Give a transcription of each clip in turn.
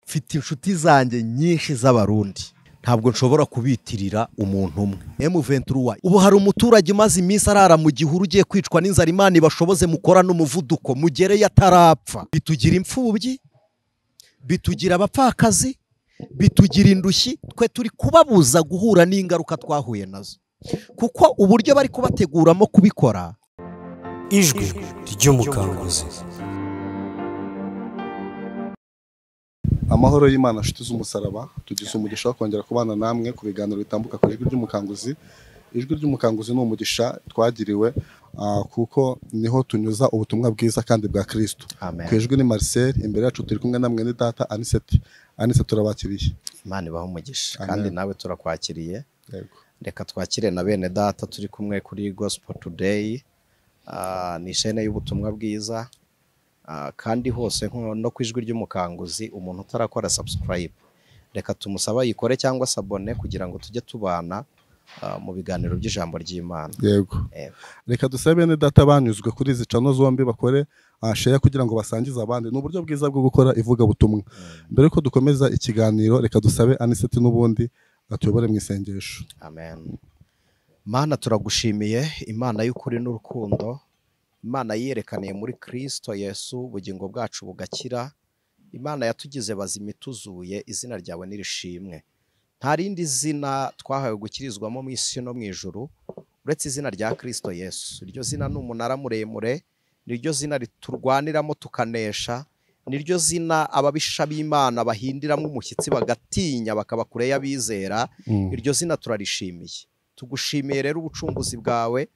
mfite inshuti zanjye nyinshi z'abarundi, ntabwo nshobora kubitirira umuntu umwe. M23 ubu hari umuturage umaze iminsi arara mu gihuru ugiye kwicwa n'inzara, Imana ibashoboze mukora n'umuvuduko mugereye atarapfa. Bitugira imfubyi, bitugira abapfakazi, bitugira indushyi, twe turi kubabuza guhura n'ingaruka twahuye nazo, kuko uburyo bari kubateguramo kubikora. Ijwi ry'umukanguzi. Amahoro y'Imana nshuti z'umusaraba, tugize umugisha wo kongera kubana namwe ku biganiro bitambuka ku ijwi ry'umukanguzi. Ijwi ry'umukanguzi ni umugisha twagiriwe kuko niho tunyuza ubutumwa bwiza kandi bwa Kristo. Ku ijwi ni Marcel, imbere yacu turi kumwe na mwene data Aniseti. Aniseti turabakiriye. Imana ibaho umugisha kandi nawe turakwakiriye. Yego. Reka twakire na bene data turi kumwe kuri Gospel Today. Ni chaîne y'ubutumwa bwiza. Kandi hose no ku ijwi ry'umukanguzi, umuntu utarakora subscribe reka tumusaba yikore cyangwa sabone kugira ngo tujye tubana mu biganiro by'ijambo ry'Imana. Yego. Reka dusabe bene data banyuzwe kuri izi channel zombi bakore share kugira ngo basangize abandi. Ni uburyo bwiza bwo gukora ivuga butumwa. Mbere ko dukomeza ikiganiro, reka dusabe Aniseti n'ubundi atuyobore mu isengesho. Amen. Mana turagushimiye, Imana y'ukuri n'urukundo, Imana yerekaniye muri Kristo Yesu ubugingo bwacu bugakira, Imana yatugize bazima ituzuye, izina ryawe nirishimwe. Nta rindi zina twahawe gukirizwamo mu isi no mu ijuru uretse izina rya Kristo Yesu. Iryo zina ni umunara muremure, niryo zina riturwaniramo tukanesha, niryo zina ababisha b'Imana bahindiramo umushyitsi bagatinya bakaba kure y'abizera. Iryo zina turarishimiye. Tugushimiye rero ubucunguzi bwawe,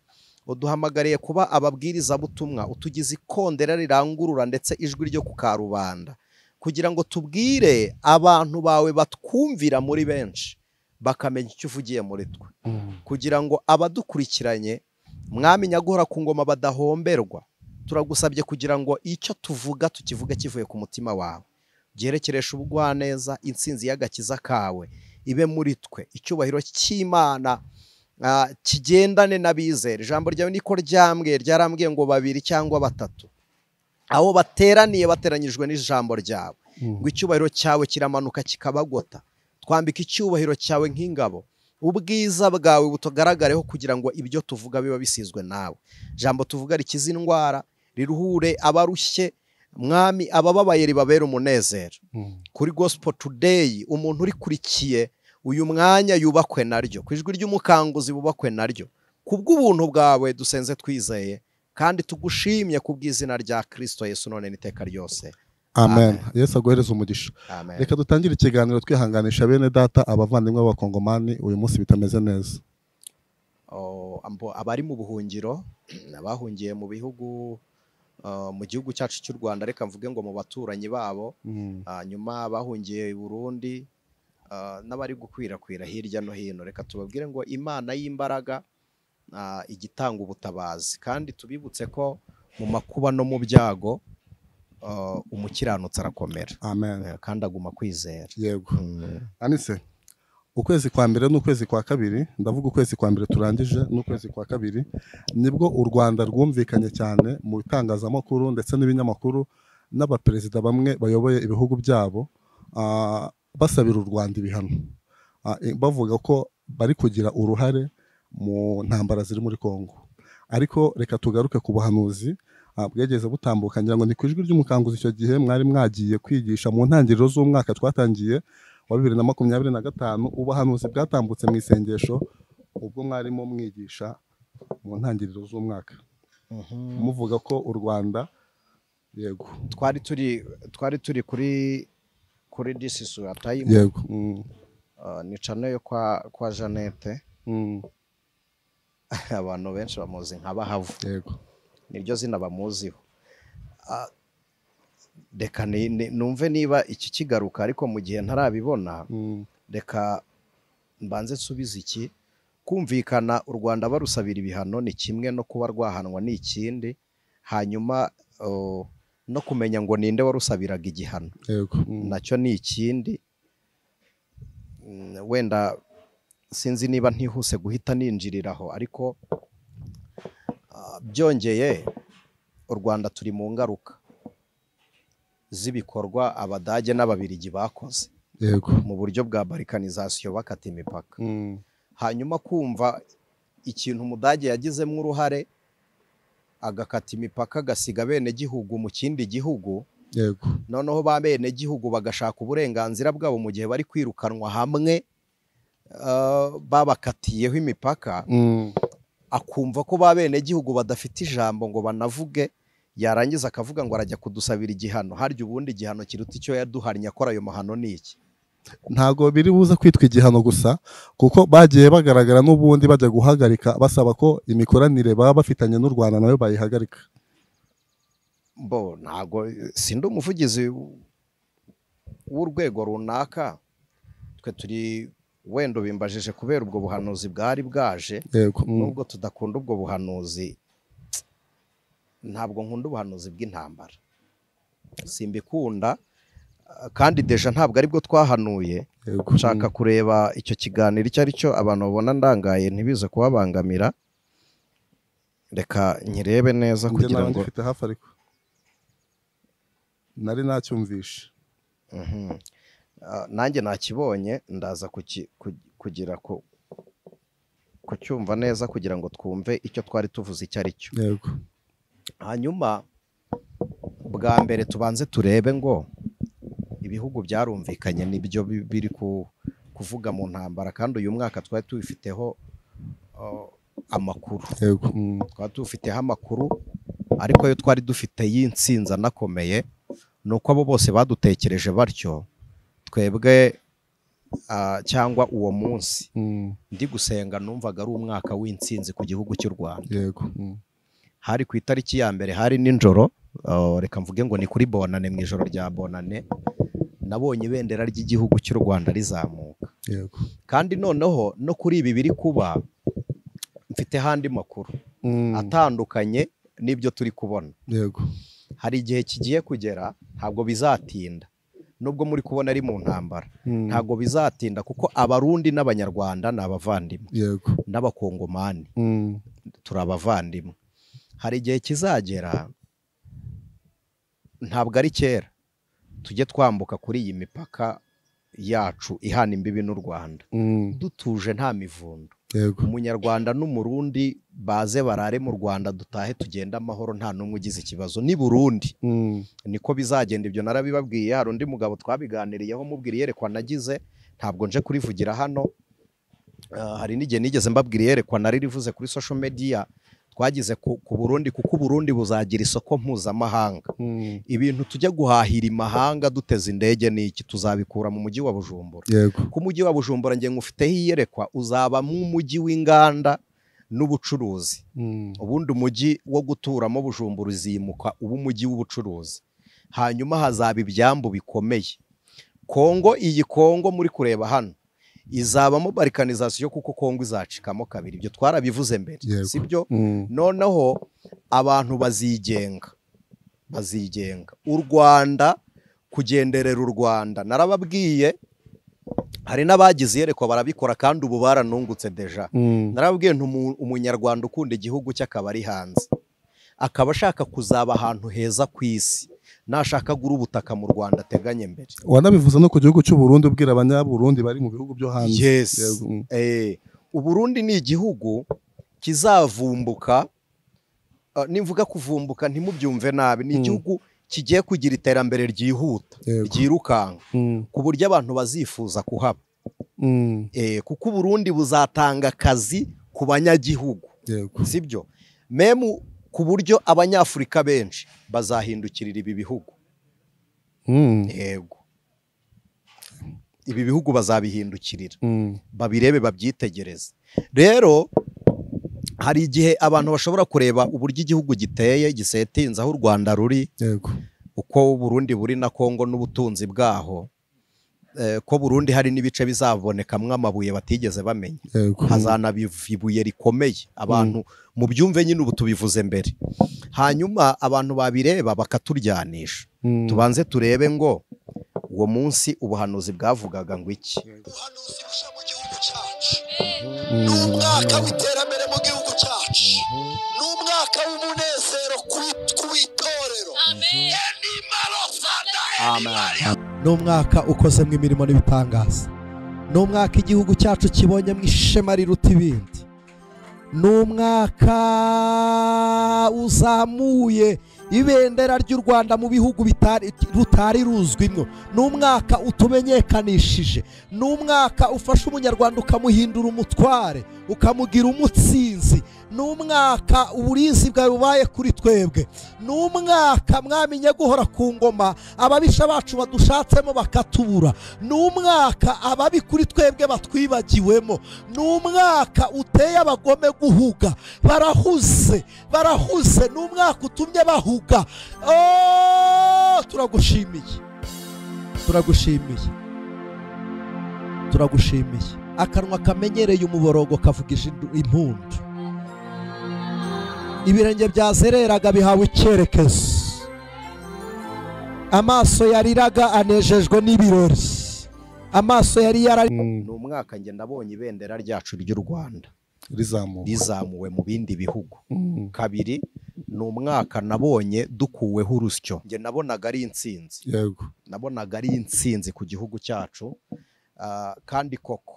uduhamagariye kuba ababwiriza butumwa, utugize ikondera rirangurura ndetse ijwi ryo ku karubanda, kugira ngo tubwire abantu bawe batwumvira muri benshi bakamenya icyo uvugiye muri twe, kugira ngo abadukurikiranye mwami nyagora ku ngoma badahomberwa. Turagusabye kugira ngo icyo tuvuga tukivuga kivuye ku mutima wawe, byerekeresha ubugwaneza, intsinzi y'agakiza kawe ibe muri twe, icyubahiro cy'Imana kigendane n'abizera. Ijambo ryawe niko ryarambwiye ngo babiri cyangwa batatu aho bateraniye bateranyijwe n'ijambo ryawe, ngo icyubahiro cyawe kiramanuka kikabagota. Twambika icyubahiro cyawe nk'ingabo, ubwiza bwawe butugaragareho kugira ngo ibyo tuvuga biba bisizwe nawe. Ijambo tuvuga rikiza indwara, riruhure abarushye, mwami abababaye ribabera umunezero. Kuri Gospel Today umuntu urikurikiye uyu mwanya yubakwe naryo, ku ijwi ry'umukanguzi bubakwe naryo, kubw'ubuntu bwawe dusenze twizeye kandi tugushimye kubw'izina rya Kristo Yesu none n'iteka ryose. Amen. Yesu aguhereze umugisha. Amen. Reka dutangire ikiganiro twihanganisha bene data abavandimwe b'abakongomani uyu munsi bitameze neza. Abari mu buhungiro, abahungiye mu bihugu mu gihugu cyacu cy'u Rwanda, reka mvuge ngo mu baturanyi babo, nyuma bahungiye i Burundi, n'abari gukwirakwira hirya no hino, reka tubabwire ngo Imana y'imbaraga igitanga ubutabazi, kandi tubibutse ko mu makuba no mu byago umukiranutsi arakomera. Amen. Kandi aguma kwizera. Yego. Anise, ukwezi kwa mbere n'ukwezi kwa kabiri, ndavuga ukwezi kwa mbere turangije n'ukwezi kwa kabiri, nibwo u Rwanda rwumvikanye cyane mu bitangazamakuru ndetse n'ibinyamakuru n'abaperezida bamwe bayoboye ibihugu byabo basabira u Rwanda ibihano, bavuga ko bari kugira uruhare mu ntambara ziri muri Kongo. Ariko reka tugaruke ku buhanuzi bwegeze butambuka, ngira ngo ni ku ijwi ry'umukanguzi. Icyo gihe mwari mwagiye kwigisha mu ntangiriro z'umwaka twatangiye wa 2025, ubuhanuzi bwatambutse mu isengesho ubwo mwarimo mwigisha mu ntangiriro z'umwaka, muvuga ko u Rwanda, yego, twari turi kuri disisu atayi. Yego. Ni channel yo kwa Jeannette. Abantu benshi bamuzi nka Bahavu. Yego. Niryo zina bamuziho. Reka numve niba iki kigaruka, ariko mu gihe ntarabibona, reka mbanze nsubize iki. Kumvikana u Rwanda barusabira ibihano ni kimwe, no kuba rwahanwa ni ikindi, hanyuma no kumenya ngo ninde warusabiraga igihano. Yego. Nacyo ni ikindi. Wenda sinzi niba ntihuse guhita ninjiriraho, ariko byongeye u Rwanda turi mu ngaruka. z'ibikorwa Abadage n'Ababiligi bakoze yego mu buryo bwa balkanization bakata imipaka. Hanyuma kumva ikintu Umudage yagizemo uruhare agakata imipaka agasiga bene gihugu mu kindi gihugu, yego noneho ba bene gihugu bagashaka uburenganzira bwabo mu gihe bari kwirukanwa hamwe babakatiyeho imipaka, akumva ko ba bene gihugu badafite ijambo ngo banavuge, yarangiza akavuga ngo arajya kudusabira igihano. Harya ubundi igihano kiruta icyo yaduhannye akora ayo mahano ni iki? ntago biri buza kwitwa igihano gusa, kuko bagiye bagaragara n'ubundi bajya guhagarika basaba ko imikoranire baba bafitanye n'u Rwanda nayo bayihagarika. Ntago sindi umuvugizi w'urwego runaka, twe turi wenda bimbajije kubera ubwo buhanuzi bwari bwaje, nubwo tudakunda ubwo buhanuzi. Ntabwo nkunda ubuhanuzi bw'intambara, simbikunda, kandi deja ntabwo aribwo twahanuye. Nshaka kureba icyo kiganiro icyo ari cyo, abantu babona ndangaye ntibize kubabangamira. Reka nkirebe neza kugira ngo nari nacyumvishe. Nanjye nakibonye, ndaza kugira kucyumva neza kugira ngo twumve icyo twari tuvuze icyo ari cyo. Hanyuma bwa mbere tubanze turebe ngo ibihugu byarumvikanye nibyo biri kuvuga mu ntambara, kandi uyu mwaka twari tubifiteho amakuru. Twari tubifiteho amakuru, ariko yo twari dufite y'intsinzi anakomeye, ni uko abo bose badutekereje batyo. Twebwe cyangwa uwo munsi ndi gusenga numvaga ari umwaka w'intsinzi ku gihugu cy'u Rwanda. Hari ku itariki ya mbere, hari ninjoro, reka mvuge ngo ni kuri bonane, mu ijoro rya bonane nabonye ibendera ry'igihugu cy'u Rwanda rizamuka. Kandi noneho no kuri ibi biri kuba mfite handi makuru atandukanye n'ibyo turi kubona. Hari igihe kigiye kugera, ntabwo bizatinda, nubwo muri kubona ari mu ntambara, ntabwo bizatinda, kuko Abarundi n'Abanyarwanda ni abavandimwe, n'Abakongomani turi abavandimwe. Hari igihe kizagera, ntabwo ari kera, tujye twambuka kuri iyi mipaka yacu ihana imbibi n'u Rwanda dutuje nta mivundo. Umunyarwanda n'Umurundi baze barare mu Rwanda, dutahe tugenda amahoro nta n'umwe ugize ikibazo. Ni Burundi niko bizagenda. Ibyo narabibabwiye, hari undi mugabo twabiganiriyeho mubwira iyerekwa nagize, ntabwo nje kurivugira hano. Hari n'igihe nigeze mbabwira iyerekwa nari rivuze kuri social media twagize ku Burundi, kuko Burundi buzagira isoko mpuzamahanga. Ibintu tujya guhahira imahanga duteze indege n'iki tuzabikura mu mujyi wa Bujumbura. Ku mujyi wa Bujumbura ngiye ngufiteho iyerekwa, uzaba mu mujyi w'inganda n'ubucuruzi. Ubundi umujyi wo guturamo Bujumbura uzimuka ubu umujyi w'ubucuruzi. Hanyuma hazaba ibyambu bikomeye. iyi Kongo muri kureba hano izabamo balkanization, kuko Kongo izacikamo kabiri. Ibyo twarabivuze mbere, sibyo? Noneho abantu bazigenga. U Rwanda kugenderera u Rwanda, narababwiye hari n'abagize yerekwa barabikora, kandi ubu baranungutse deja. Narababwiye umunyarwanda ukunda igihugu cye akaba ari hanze, akaba ashaka kuzaba ahantu heza ku isi, nashaka gura ubutaka mu Rwanda ateganye mbere. Wanabivuze no ku gihugu cy'u Burundi, ubwira abanyaburundi bari mu bihugu byo hanze. Uburundi ni igihugu kizavumbuka. Nimvuga kuvumbuka ntimubyumve nabi, ni igihugu kigiye kugira iterambere ryihuta, ryirukanka, ku buryo abantu bazifuza kuhaba. Kuko Uburundi buzatanga akazi ku banyagihugu, sibyo? Memu ku buryo Abanyafurika benshi bazahindukirira ibi bihugu. Yego, ibi bihugu bazabihindukirira, babirebe, babyitegereze. Rero hari igihe abantu bashobora kureba uburyo igihugu giteye, gisetinze, aho u Rwanda ruri, uko Burundi buri na Kongo n'ubutunzi bwaho, ko Burundi hari n'ibice bizabonekamwe amabuye batigeze bamenya. Hazanabivuye rikomeye, abantu mu byumve nyine ubu tubivuze mbere. Hanyuma abantu babireba bakaturyanisha. Tubanze turebe ngo uwo munsi ubuhanuzi bwavugaga ngo iki. Ubuhanuzi busha mu gihugu cyacu, n'umwaka w'iterambere mu gihugu cyacu, n'umwaka w'umunezero ku itorero. Amen. amen. ni umwaka ukozemo imirimo n'ibitangaza, ni umwaka igihugu cyacu kibonyemo ishema riruta ibindi, ni umwaka uzamuye ibendera ry'u Rwanda mu bihugu rutari ruzwimwo, ni umwaka utumenyekanishije, ni umwaka ufasha umunyarwanda ukamuhindura umutware, ukamugira umutsinzi, ni umwaka uburinzi bwawe bubaye kuri twebwe, ni umwaka mwamenye guhora ku ngoma ababisha bacu badushatsemo bakatubura, ni umwaka ababi kuri twebwe batwibagiwemo, ni umwaka uteye abagome guhuga, barahuze, ni umwaka utumye bahuga. Turagushimiye. Akanwa kamenyereye umuborogo kavugije impundu, ibirenge byazereraga bihawe icyerekezo, amaso yariraga anejejwe n'ibirori, amaso yari ni umwaka njye nabonye ibendera ryacu ry'u Rwanda rizamuwe mu bindi bihugu. Kabiri, ni umwaka nabonye dukuweho urusyo, njye nabonaga ari intsinzi, nabonaga ari intsinzi ku gihugu cyacu, kandi koko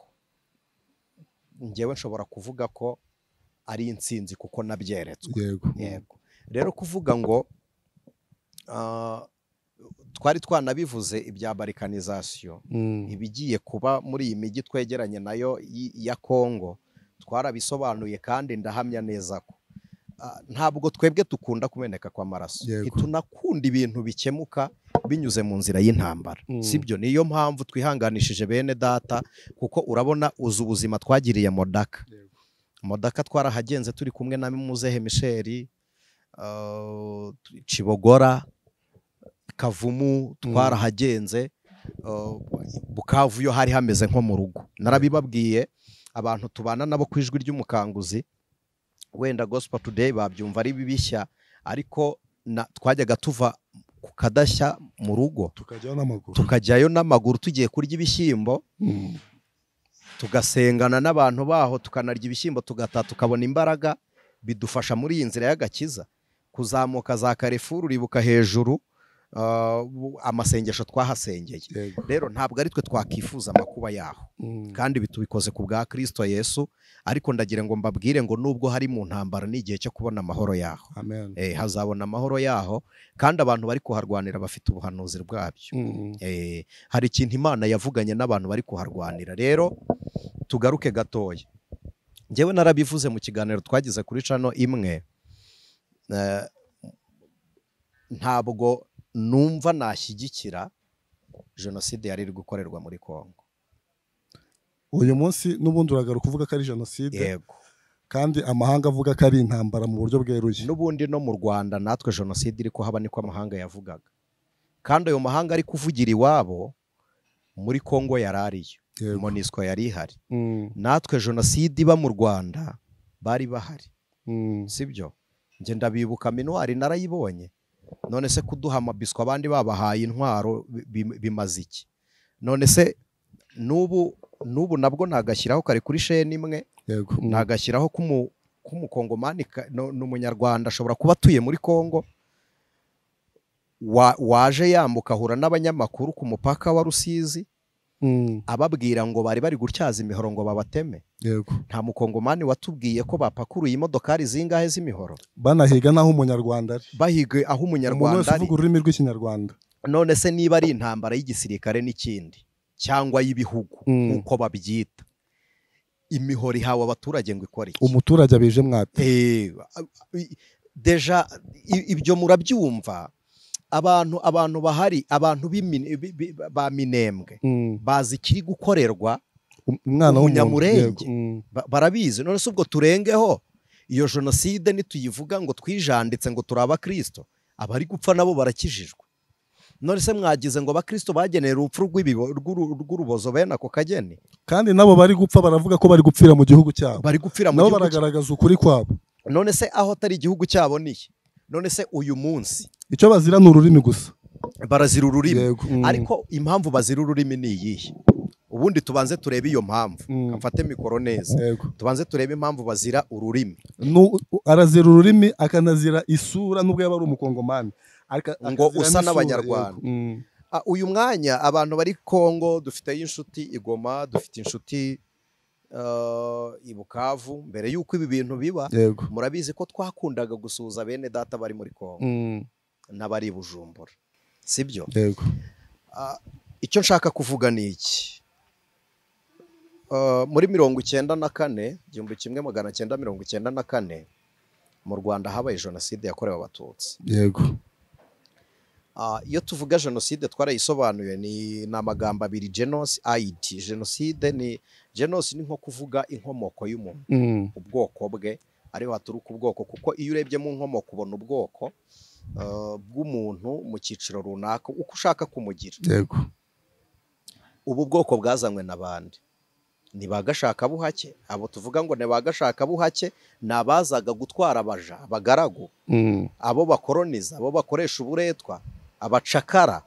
njyewe nshobora kuvuga ko ari intsinzi kuko nabyeretswe. Yego, rero kuvuga ngo twari twanabivuze ibya barikanizasiyo, ibigiye kuba muri iyi mijyi twegeranye nayo ya Kongo, twarabisobanuye kandi ndahamya neza ko ntabwo twebwe dukunda kumeneka kw'amaraso, tunakunda ibintu bikemuka binyuze mu nzira y'intambara, sibyo? Niyo mpamvu twihanganishije bene data, kuko urabona uzi ubuzima twagiriye Modaka twarahagenze turi kumwe na Muzehe Michel, Cibogora, Kavumu twarahagenze, Bukavu yo hari hameze nko mu rugo. Narabibabwiye abantu tubana nabo ku ijwi ry'umukanguzi, wenda Gospel Today babyumva ari bibishya, ariko twajyaga tuva ku Kadashya mu rugo tukajyayo n'amaguru tugiye kurya ibishyimbo, tugasengana n'abantu baho, tukanarya ibishyimbo tugataha tukabona imbaraga, bidufasha muri iyi nzira y'agakiza kuzamuka za Carrefour, uribuka hejuru amasengesho twahasengeye. Rero ntabwo ari twe twakifuza amakuba yaho, kandi bitubikoze ku bwa Kristo Yesu, ariko ndagira ngo mbabwire ngo nubwo hari mu ntambara n'igihe cyo kubona amahoro yaho. Hazabona amahoro yaho, kandi abantu bari kuharwanira bafite ubuhanuzi bwabyo. Hari ikintu Imana yavuganye n'abantu bari kuharwanira. Rero tugaruke gatoya, njyewe narabivuze mu kiganiro twagize kuri channel imwe, ntabwo numva nashyigikira jenoside yari iri gukorerwa muri Kongo. Uyu munsi n'ubundi uragaruka uvuga ko ari jenoside, kandi amahanga avuga ko ari intambara mu buryo bweruye. N'ubundi no mu Rwanda natwe jenoside iri kuhaba niko amahanga yavugaga, kandi ayo mahanga ari kuvugira iwabo muri Kongo yarariyo, MONUSCO yari ihari, natwe jenoside iba mu Rwanda bari bahari, sibyo? Njye ndabibuka minuari narayibonye. None se kuduha amabiswa abandi babahaye intwaro bimaze iki? None se nubu nabwo nagashyiraho kare kuri sheni imwe, nagashyiraho k'umukongomani n'umunyarwanda ashobora kuba atuye muri Kongo, waje yambuka ahura n'abanyamakuru ku mupaka wa Rusizi, ababwira ngo bari gutyaza imihoro ngo babateme. Nta mukongomani watubwiye ko bapakuruye imodokari zingahe z'imihoro, banahiga naho umunyarwanda ari, bahige aho umunyarwanda ari, uvuga ururimi rw'ikinyarwanda. None se niba ari intambara y'igisirikare n'ikindi cyangwa y'ibihugu uko babyita, imihoro ihawe abaturage ngo ikore iki? Umuturage abije mwate. Deja ibyo murabyumva. Abantu bahari, abantu ba Minembwe bazi kiri gukorerwa umunyamurenge, barabizi. None se ubwo turengeho iyo jenoside nituyivuga ngo twijanditse ngo turi abakristo, abari gupfa nabo barakijijwe. None se mwagize ngo abakristo bagenera urupfu rw'urubozo bene ako kageni, kandi nabo bari gupfa baravuga ko bari gupfira mu gihugu cyabo, bari gupfira mu gihugu, nabo baragaragaza ukuri kwabo. None se aho atari igihugu cyabo niye? None se uyu munsi icyo bazira ni ururimi gusa, barazira ururimi. Ariko impamvu bazira ururimi ni iyihe? Ubundi tubanze turebe iyo mpamvu, mfate mikoro neza, tubanze turebe impamvu bazira ururimi. Arazira ururimi akanazira isura, nubwo yaba ari umukongomani ngo usa n'abanyarwanda. uyu mwanya abantu bari Kongo dufiteyo inshuti i Goma, dufite inshuti i Bukavu. Mbere y'uko ibi bintu biba, yego murabizi ko twakundaga gusuhuza bene data bari muri Kongo n'abari i Bujumbura, sibyo? yego Icyo nshaka kuvuga ni iki. Muri 1994, 1994 mu Rwanda habaye jenoside yakorewe Abatutsi. yego Iyo tuvuga jenoside twarayisobanuye, ni amagambo abiri, genocide. Jenoside ni genocide, ni nko kuvuga inkomoko y'umuntu, ubwoko bwe, ariho haturuka ubwoko, kuko iyo urebye mu nkomoko ubona ubwoko bw'umuntu mu cyiciro runaka uko ushaka kumugira. yego Ubu bwoko bwazanywe n'abandi, ni bagashakabuhake. Abo tuvuga ngo ni bagashakabuhake ni abazaga gutwara abaja, abagaragu, abo bakoroniza, abo bakoresha uburetwa, abacakara,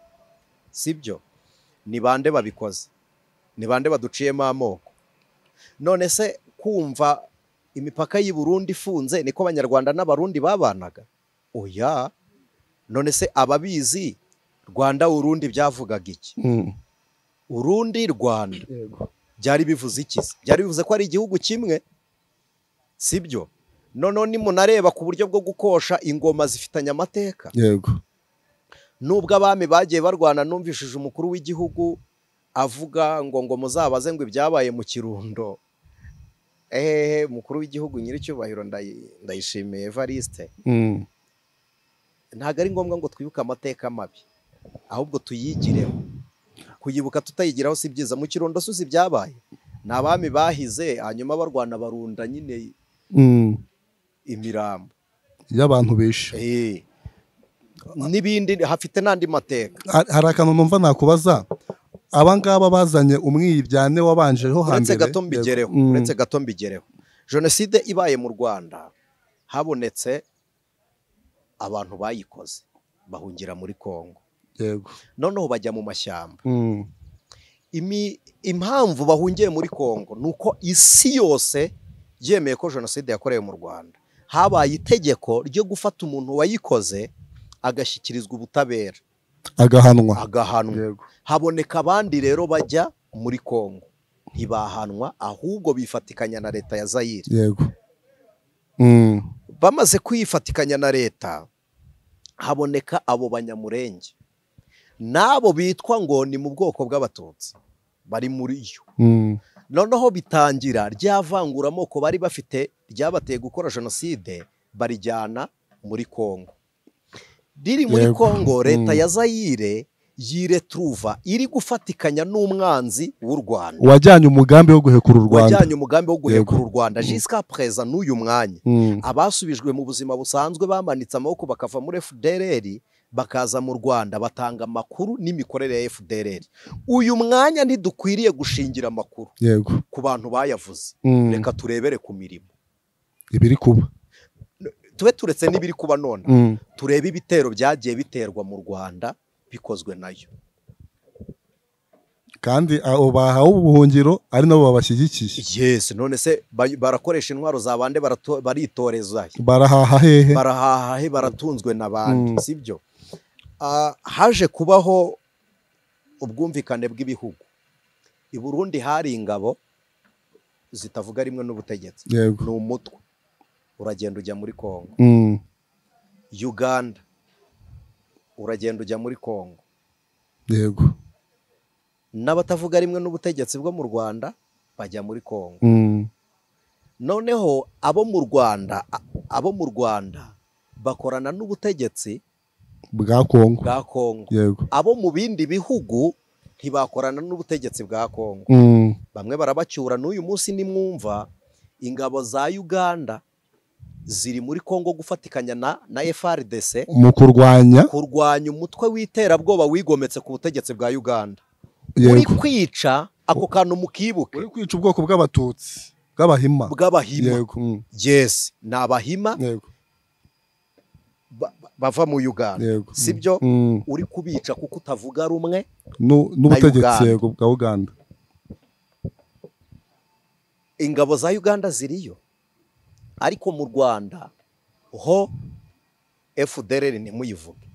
sibyo? Ni bande babikoze? Ni bande baduciyemo amoko? None se kumva imipaka y'u Burundi ifunze niko Abanyarwanda n'Abarundi babanaga? Oya. None se ababizi Rwanda Urundi byavugaga iki? Urundi Rwanda byari bivuze iki? Byari bivuze ko ari igihugu kimwe, sibyo? Noneho nimunareba ku buryo bwo gukosha, ingoma zifitanye amateka. yego Nubwo abami bagiye barwana, numvishije umukuru w'igihugu avuga ngo muzabaze ngo ibyabaye mu Kirundo. Umukuru w'igihugu nyiricyubahiro ndayishimiye Evariste, ntabwo ari ngombwa ngo twibuke amateka mabi, ahubwo tuyigireho. Kuyibuka tutayigiraho si byiza. Mu Kirundo suzi byabaye, ni abami bahize hanyuma barwana barunda nyine imirambo y'abantu bishe, n'ibindi, hafite n'andi mateka. hari akantu numva nakubaza. Abangaba bazanye umwiryane wabanjeho hambere. Uretse gato mbigereho. Jenoside ibaye mu Rwanda, habonetse abantu bayikoze bahungira muri Kongo. yego Noneho bajya mu mashyamba. Impamvu bahungiye muri Kongo ni uko isi yose yemeye ko jenoside yakorewe mu Rwanda. Habaye itegeko ryo gufata umuntu wayikoze agashyikirizwa ubutabera, agahanwa. Yego. Haboneka abandi rero bajya muri Kongo, ntibahanwa, ahubwo bifatikanya na leta ya Zaire. yego Bamaze kwifatikanya na leta, haboneka abo Banyamurenge, n'abo bitwa ngo ni mu bwoko bw'Abatutsi, bari muri yo. Noneho bitangira ryavangura amoko bari bafite, ryabateye gukora jenoside, barijyana muri Kongo. Riri muri Kongo, leta ya Zaire yiretruva iri gufatikanya n'umwanzi w'u Rwanda, wajyanye umugambi wo guhekura u Rwanda. Jusqu'à présent n'uyu mwanya, abasubijwe mu buzima busanzwe bamanitse amaboko bakava muri FDLR bakaza mu Rwanda, batanga amakuru n'imikorere ya FDLR. Uyu mwanya ntidukwiriye gushingira amakuru ku bantu bayavuze, reka turebere ku mirimo ibiri kuba. Tube turetse n'ibiri kuba none, turebe ibitero byagiye biterwa mu Rwanda bikozwe nayo, kandi abo bahawe ubuhungiro ari nabo babashyigikiye. Yes. None se barakoresha intwaro za bande, baritoreza barahaha hehe? Barahaha he? Baratunzwe n'abandi, sibyo? Haje kubaho ubwumvikane bw'ibihugu. I Burundi hari ingabo zitavuga rimwe n'ubutegetsi, ni umutwe, uragenda ujya muri Kongo. Uganda, uragenda ujya muri Kongo. Yego. N'abatavuga rimwe n'ubutegetsi bwo mu Rwanda bajya muri Kongo. Noneho abo mu Rwanda bakorana n'ubutegetsi bwa Kongo. Yego. Abo mu bindi bihugu ntibakorana n'ubutegetsi bwa Kongo. Bamwe barabacyura. N'uyu munsi nimwumva ingabo za Uganda ziri muri Kongo gufatikanya na FARDC mu kurwanya umutwe w'iterabwoba wigometse ku butegetsi bwa Uganda. Uri kwica ako kantu mukibuke, uri kwica ubwoko bw'Abatutsi bw'Abahima. Yego. Yes, ni Abahima. Yego. Bava mu Uganda, sibyo? Uri kubica kuko utavuga rumwe n'ubutegetsi bwa Uganda. Ingabo za Uganda ziriyo, ariko mu Rwanda ho FDLR ntimuyivuge.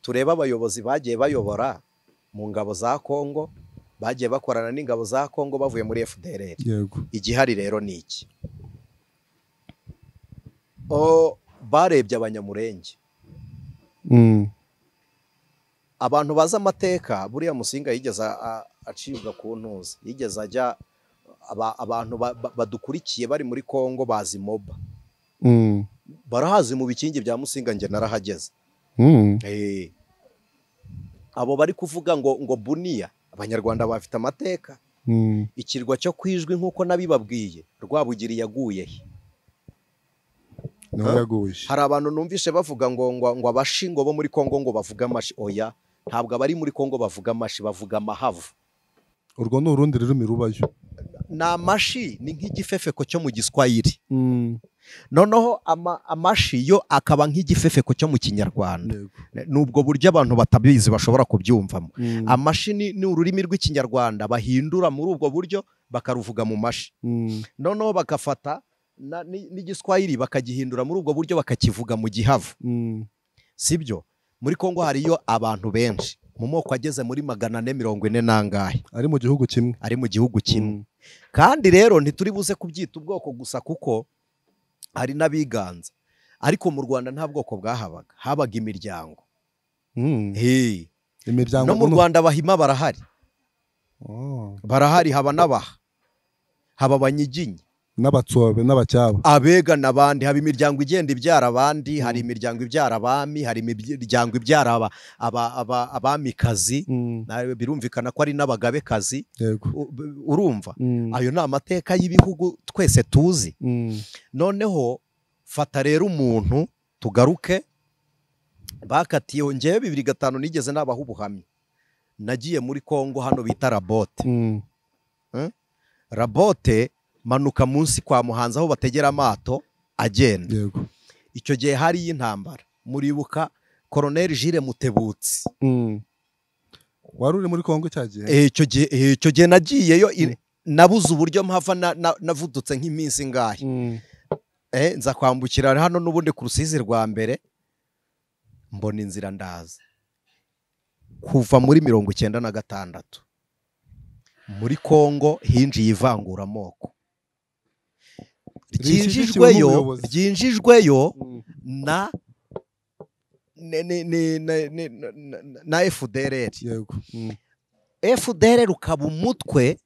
turebe abayobozi bagiye bayobora mu ngabo za Kongo, bagiye bakorana n'ingabo za Kongo bavuye muri FDLR. yego Igihari rero ni iki? Barebye Abanyamurenge. Abantu bazi amateka, buriya Musinga yigeze acibwa ku ntuza, yigeze ajya abantu badukurikiye bari muri Kongo bazi Moba, barahazi mu bikingi bya Musinga, nge narahageze. Abo bari kuvuga ngo Buniya, Abanyarwanda bafite amateka. Ikirwa cyo kwijwi nk'uko nabibabwiye, Rwabugiri yaguye he? niho yaguye. Hari abantu numvishe bavuga ngo abashi ngo bo muri Kongo ngo bavuga amashi. Oya, ntabwo abari muri Kongo bavuga amashi, bavuga amahavu. Urwo ni urundi rurimi rubayo. Ni amashi, ni nk'igifefeko cyo mu Giswahili. Noneho amashi yo akaba nk'igifefeko cyo mu Kinyarwanda. Nubwo buryo abantu batabizi bashobora kubyumvamo. Amashi ni ururimi rw'Ikinyarwanda bahindura muri ubwo buryo bakaruvuga mu mashi. Noneho bagafata n'igiswahili bakagihindura muri ubwo buryo bakakivuga mu gihavu. Sibyo? Muri Kongo hariyo abantu benshi mu moko ageze muri 440 nangahe ari mu gihugu kimwe, kandi rero ntituri buze kubyita ubwoko gusa kuko hari n'abiganza, ariko mu Rwanda nta bwoko bwahabaga, habaga imiryango. Imiryango no mu Rwanda Bahima barahari. Barahari, haba n'Abaha, haba Abanyiginya, n'Abatsobe n'Abacyaba, Abega n'abandi. Haba imiryango igenda ibyara abandi, hari imiryango ibyara abami, hari imiryango ibyara abamikazi, birumvikana ko ari n'abagabekazi. Urumva? Ayo ni amateka y'ibihugu twese tuzi. Noneho fata rero umuntu, tugaruke, bakatiyeho. Ngewe 2005 nigeze nabaho ubuhamya, nagiye muri Kongo hano bita Rabote. Rabote manuka munsi kwa Muhanza aho bategera amato agenda. Icyo gihe hari y'intambara, muribuka Colonel Jules Mutebutsi. Wari uri muri Kongo cyagiye? Icyo gihe nagiyeyo, nabuze uburyo mpava, navudutse nk'iminsi ngahe. Nza kwambukira hano n'ubundi ku Rusizi rwa mbere, mbona inzira ndaza. Kuva muri 1996 muri Kongo hinjiye ivangura amoko. Ryinjijweyo na FDLR. FDLR ukaba umutwe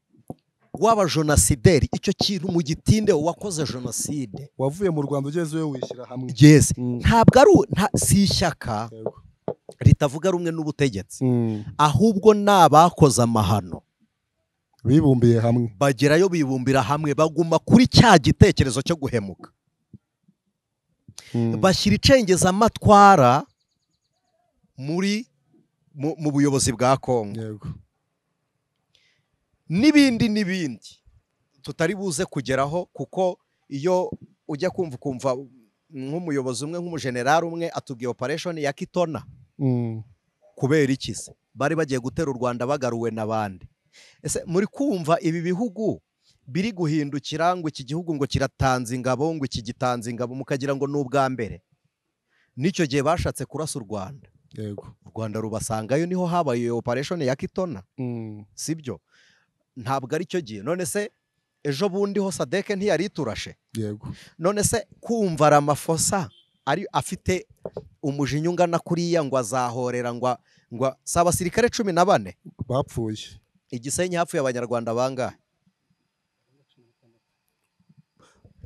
w'abajenosideri. Icyo kintu mu gitinde wakoze jenoside, wavuye mu Rwanda ugeze yo wishyira hamwe. Ntabwo ari si ishyaka ritavuga rumwe n'ubutegetsi, ahubwo n'abakoze amahano bibumbiye hamwe, bagerayo bibumbira hamwe, baguma kuri cya gitekerezo cyo guhemuka. Bashyira icengezamatwara mu buyobozi bwa Kongo. N'ibindi tutari buze kugeraho, kuko iyo ujya kumva nk'umuyobozi umwe, nk'umujenerali umwe atubwiye operation ya Kitona. Kubera iki se? Bari bagiye gutera u Rwanda bagaruwe n'abandi. Ese muri kumva ibi bihugu biri guhindukira ngo iki gihugu ngo kiratanze ingabo, ngo iki gitanze ingabo, mukagira ngo n'ubwa mbere. Nicyo gihe bashatse kurasa u Rwanda. U Rwanda rubasangayo, niho habaye operation ya Kitona. Sibyo? Ntabwo ari cyo gihe. None se ejo bundi ho SADC ntiyari turashe? None se kumva Ramaphosa ari afite umujinya ungana kuriya ngo azahorera ngo abasirikare 14 bapfuye? Igisenyi hapfuye Abanyarwanda bangahe?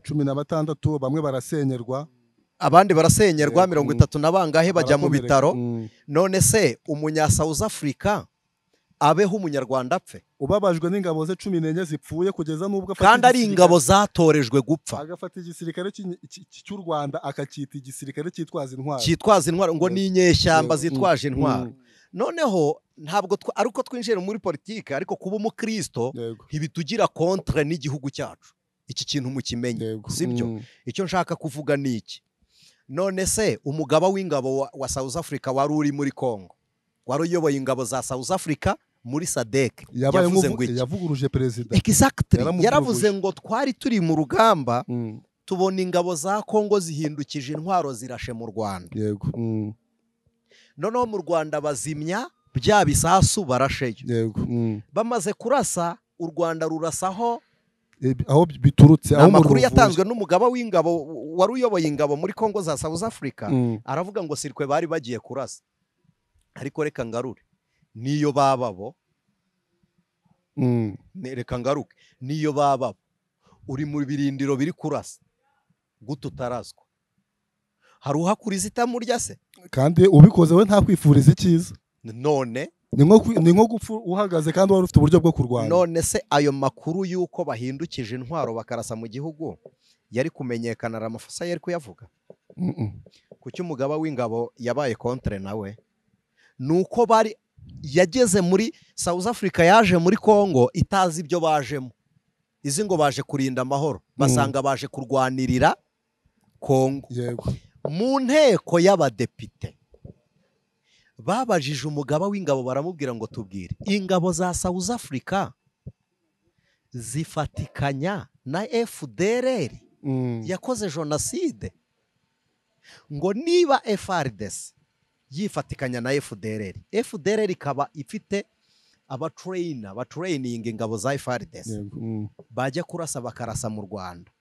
16. Bamwe barasenyerwa, abandi barasenyerwa, 30 na bangahe bajya mu bitaro. None se umunya South Africa abeho umunyarwanda apfe? Ubabajwe n'ingabo ze 14 zipfuye kugeza nubwo kandi ari ingabo zatorejwe gupfa. Agafata igisirikare cy'u Rwanda akacyita igisirikare cyitwaza intwaro, ngo ni inyeshyamba zitwaje intwaro. Noneho ntabwo ari uko twinjira muri politike, ariko kuba umukristo ntibitugira contre n'igihugu cyacu. Iki kintu mukimenye, sibyo? Icyo nshaka kuvuga ni iki. None se umugaba w'ingabo wa South Africa wari uri muri Kongo, wari uyoboye ingabo za South Africa muri SADC, yavuze ngo yavuguruje president. Exactly. Yaravuze ngo twari turi mu rugamba, tubona ingabo za Kongo zihindukije intwaro zirashe mu Rwanda. noneho mu Rwanda bazimya bya bisasu barasheyo. yego Bamaze kurasa u Rwanda rurasaho. aho biturutse, aho amakuru yatanzwe n'umugaba w'ingabo wari uyoboye ingabo muri Kongo za South Africa, aravuga ngo sirikwe bari bagiye kurasa. Ariko reka ngarure, niyo bababo reka ngaruke, niyo bababo uri mu birindiro biri kurasa gute utarazwa? Hari uhakuriza itamurya se? kandi ubikoze we nta kwifuriza icyiza. None ni nko gupfa uhagaze kandi wari ufite uburyo bwo kurwanya. None se ayo makuru y'uko bahindukije intwaro bakarasa mu gihugu yari kumenyekana, Ramaphosa yari kuyavuga? Kuki umugaba w'ingabo yabaye kontre nawe? Nuko bari yageze muri South Africa, yaje muri Kongo itazi ibyo bajemo, izi ngo baje kurinda amahoro, basanga baje kurwanirira Kongo. Yego. Mu nteko y'abadepite babajije umugaba w'ingabo, baramubwira ngo tubwire, ingabo za South Africa zifatikanya na FDLR yakoze jenoside? Ngo niba FARDC yifatikanya na FDLR ikaba ifite abatraining ingabo za FARDC, bajya kurasa bakarasa mu Rwanda,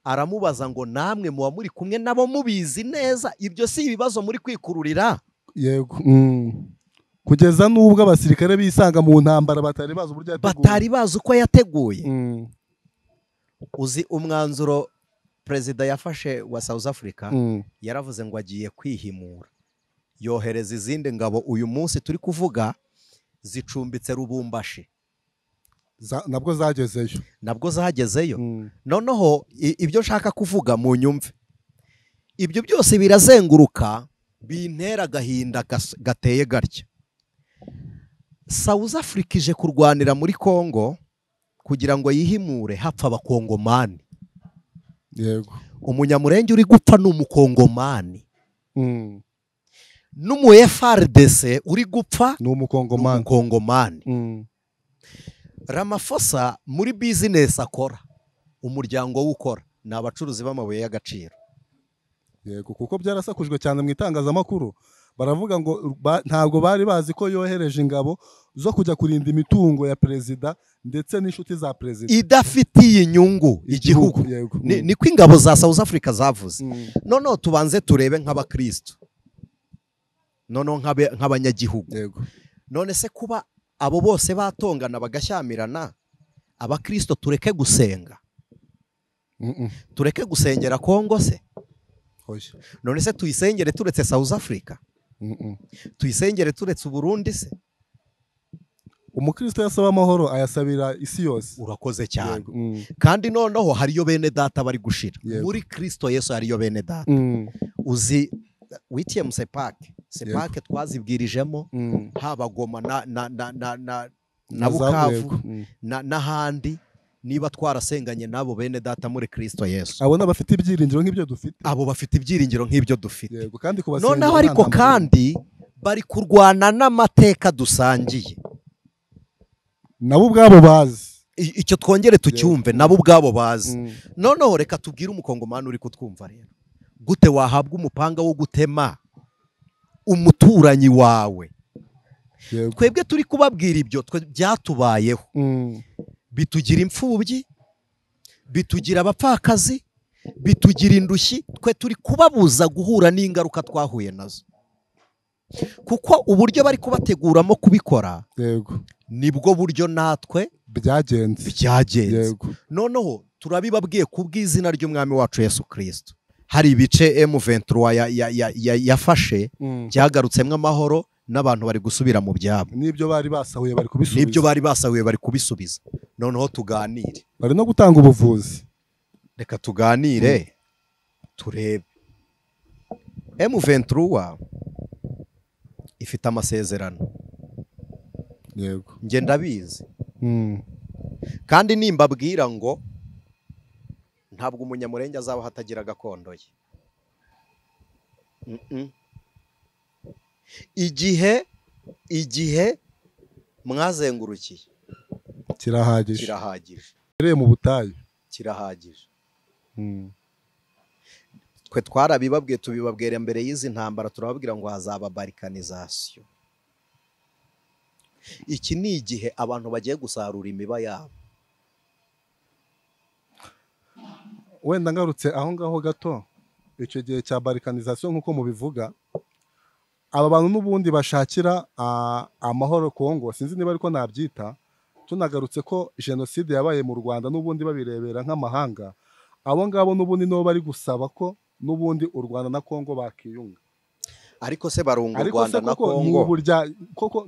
aramubaza ngo namwe muba muri kumwe nabo mubizi neza, ibyo si ibibazo muri kwikururira? Yego. Kugeza n'ubwo abasirikare bisanga mu ntambara batari bazi uko yateguye. Uzi umwanzuro perezida yafashe wa South Africa, yaravuze ngo agiye kwihimura, yohereza izindi ngabo. Uyu munsi turi kuvuga zicumbitse Lubumbashi, nabwo zagezeyo. Noneho ibyo nshaka kuvuga mu nyumve, ibyo byose birazenguruka, bintera agahinda gateye gatya. South Africa ije kurwanira muri Kongo kugira ngo yihimure, hapfa abakongomani. Yego. Umunyamurenge uri gupfa ni umukongomani. N'umu FARDC uri gupfa ni umukongomani. Ramaphosa muri business akora, umuryango w'ukora ni abacuruzi b'amabuye y'agaciro. Yego, kuko byarasakujwe cyane mu itangazamakuru, baravuga ngo ntabwo bari bazi ko yohereje ingabo zo kujya kurinda imitungo ya perezida ndetse n'inshuti za perezida idafitiye inyungu igihugu. Niko ingabo za South Africa zavuze. Noneho tubanze turebe nk'abakristo, noneho nk'abanyagihugu. None se kuba abo bose batongana bagashyamirana, abakristo tureke gusenga? Tureke gusengera Kongo se? None se tuyisengere turetse South Africa? Tuyisengere turetse Burundi se? Umukristo yasaba amahoro ayasabira isi yose. Urakoze cyane. Kandi noneho hariyo bene data bari gushira muri Kristo Yesu, hariyo bene data. Uzi WTM Sepake twazibwirijemo, haba Goma na Bukavu n'ahandi, niba twarasenganye nabo bene data muri Kristo Yesu. Abo n'abafite ibyiringiro nk'ibyo dufite. Abo bafite ibyiringiro nk'ibyo dufite. Yego, kandi kubasengera. Noneho ariko kandi bari kurwana n'amateka dusangiye. Nabo ubwabo bazi. Icyo twongere tucyumve, nabo ubwabo bazi. Noneho reka tubwire umukongomani uri kutwumva rero, gute wahabwa umupanga wo gutema umuturanyi wawe? Twebwe turi kubabwira ibyo byatubayeho, bitugira imfubyi, bitugira abapfakazi, bitugira indushyi. Twe turi kubabuza guhura n'ingaruka twahuye nazo, kuko uburyo bari kubateguramo kubikora nibwo buryo natwe byagenze. Noneho turabibabwiye kubw'izina ry'umwami wacu Yesu Kristo. Hari ibice M23 yafashe byagarutsemo amahoro, n'abantu bari gusubira mu byabo. Nibyo bari basahuye bari kubisubiza. Noneho tuganire, bari no gutanga ubuvuzi. Reka tuganire turebe. M23 ifite amasezerano. Yego. Nge ndabizi. Kandi nimbabwira ngo ntabwo umunyamurenge azaba hatagira gakondo ye. Igihe mwazengurukiye kirahagije. Mu butayu kirahagije. twe twarabibabwiye, tubibabwira mbere y'izi ntambara, turababwira ngo hazaba balkanization. Iki ni igihe abantu bagiye gusarura imiba yabo. Wenda ngarutse aho ngaho gato, icyo gihe cya balkanization nk'uko mubivuga, aba bantu n'ubundi bashakira amahoro Kongo, sinzi niba ariko nabyita, tunagarutse ko jenoside yabaye mu Rwanda n'ubundi babirebera nk'amahanga, abo ngabo n'ubundi nibo bari gusaba ko n'ubundi u Rwanda na Kongo bakiyunga. Ariko se barunga u Rwanda na Kongo koko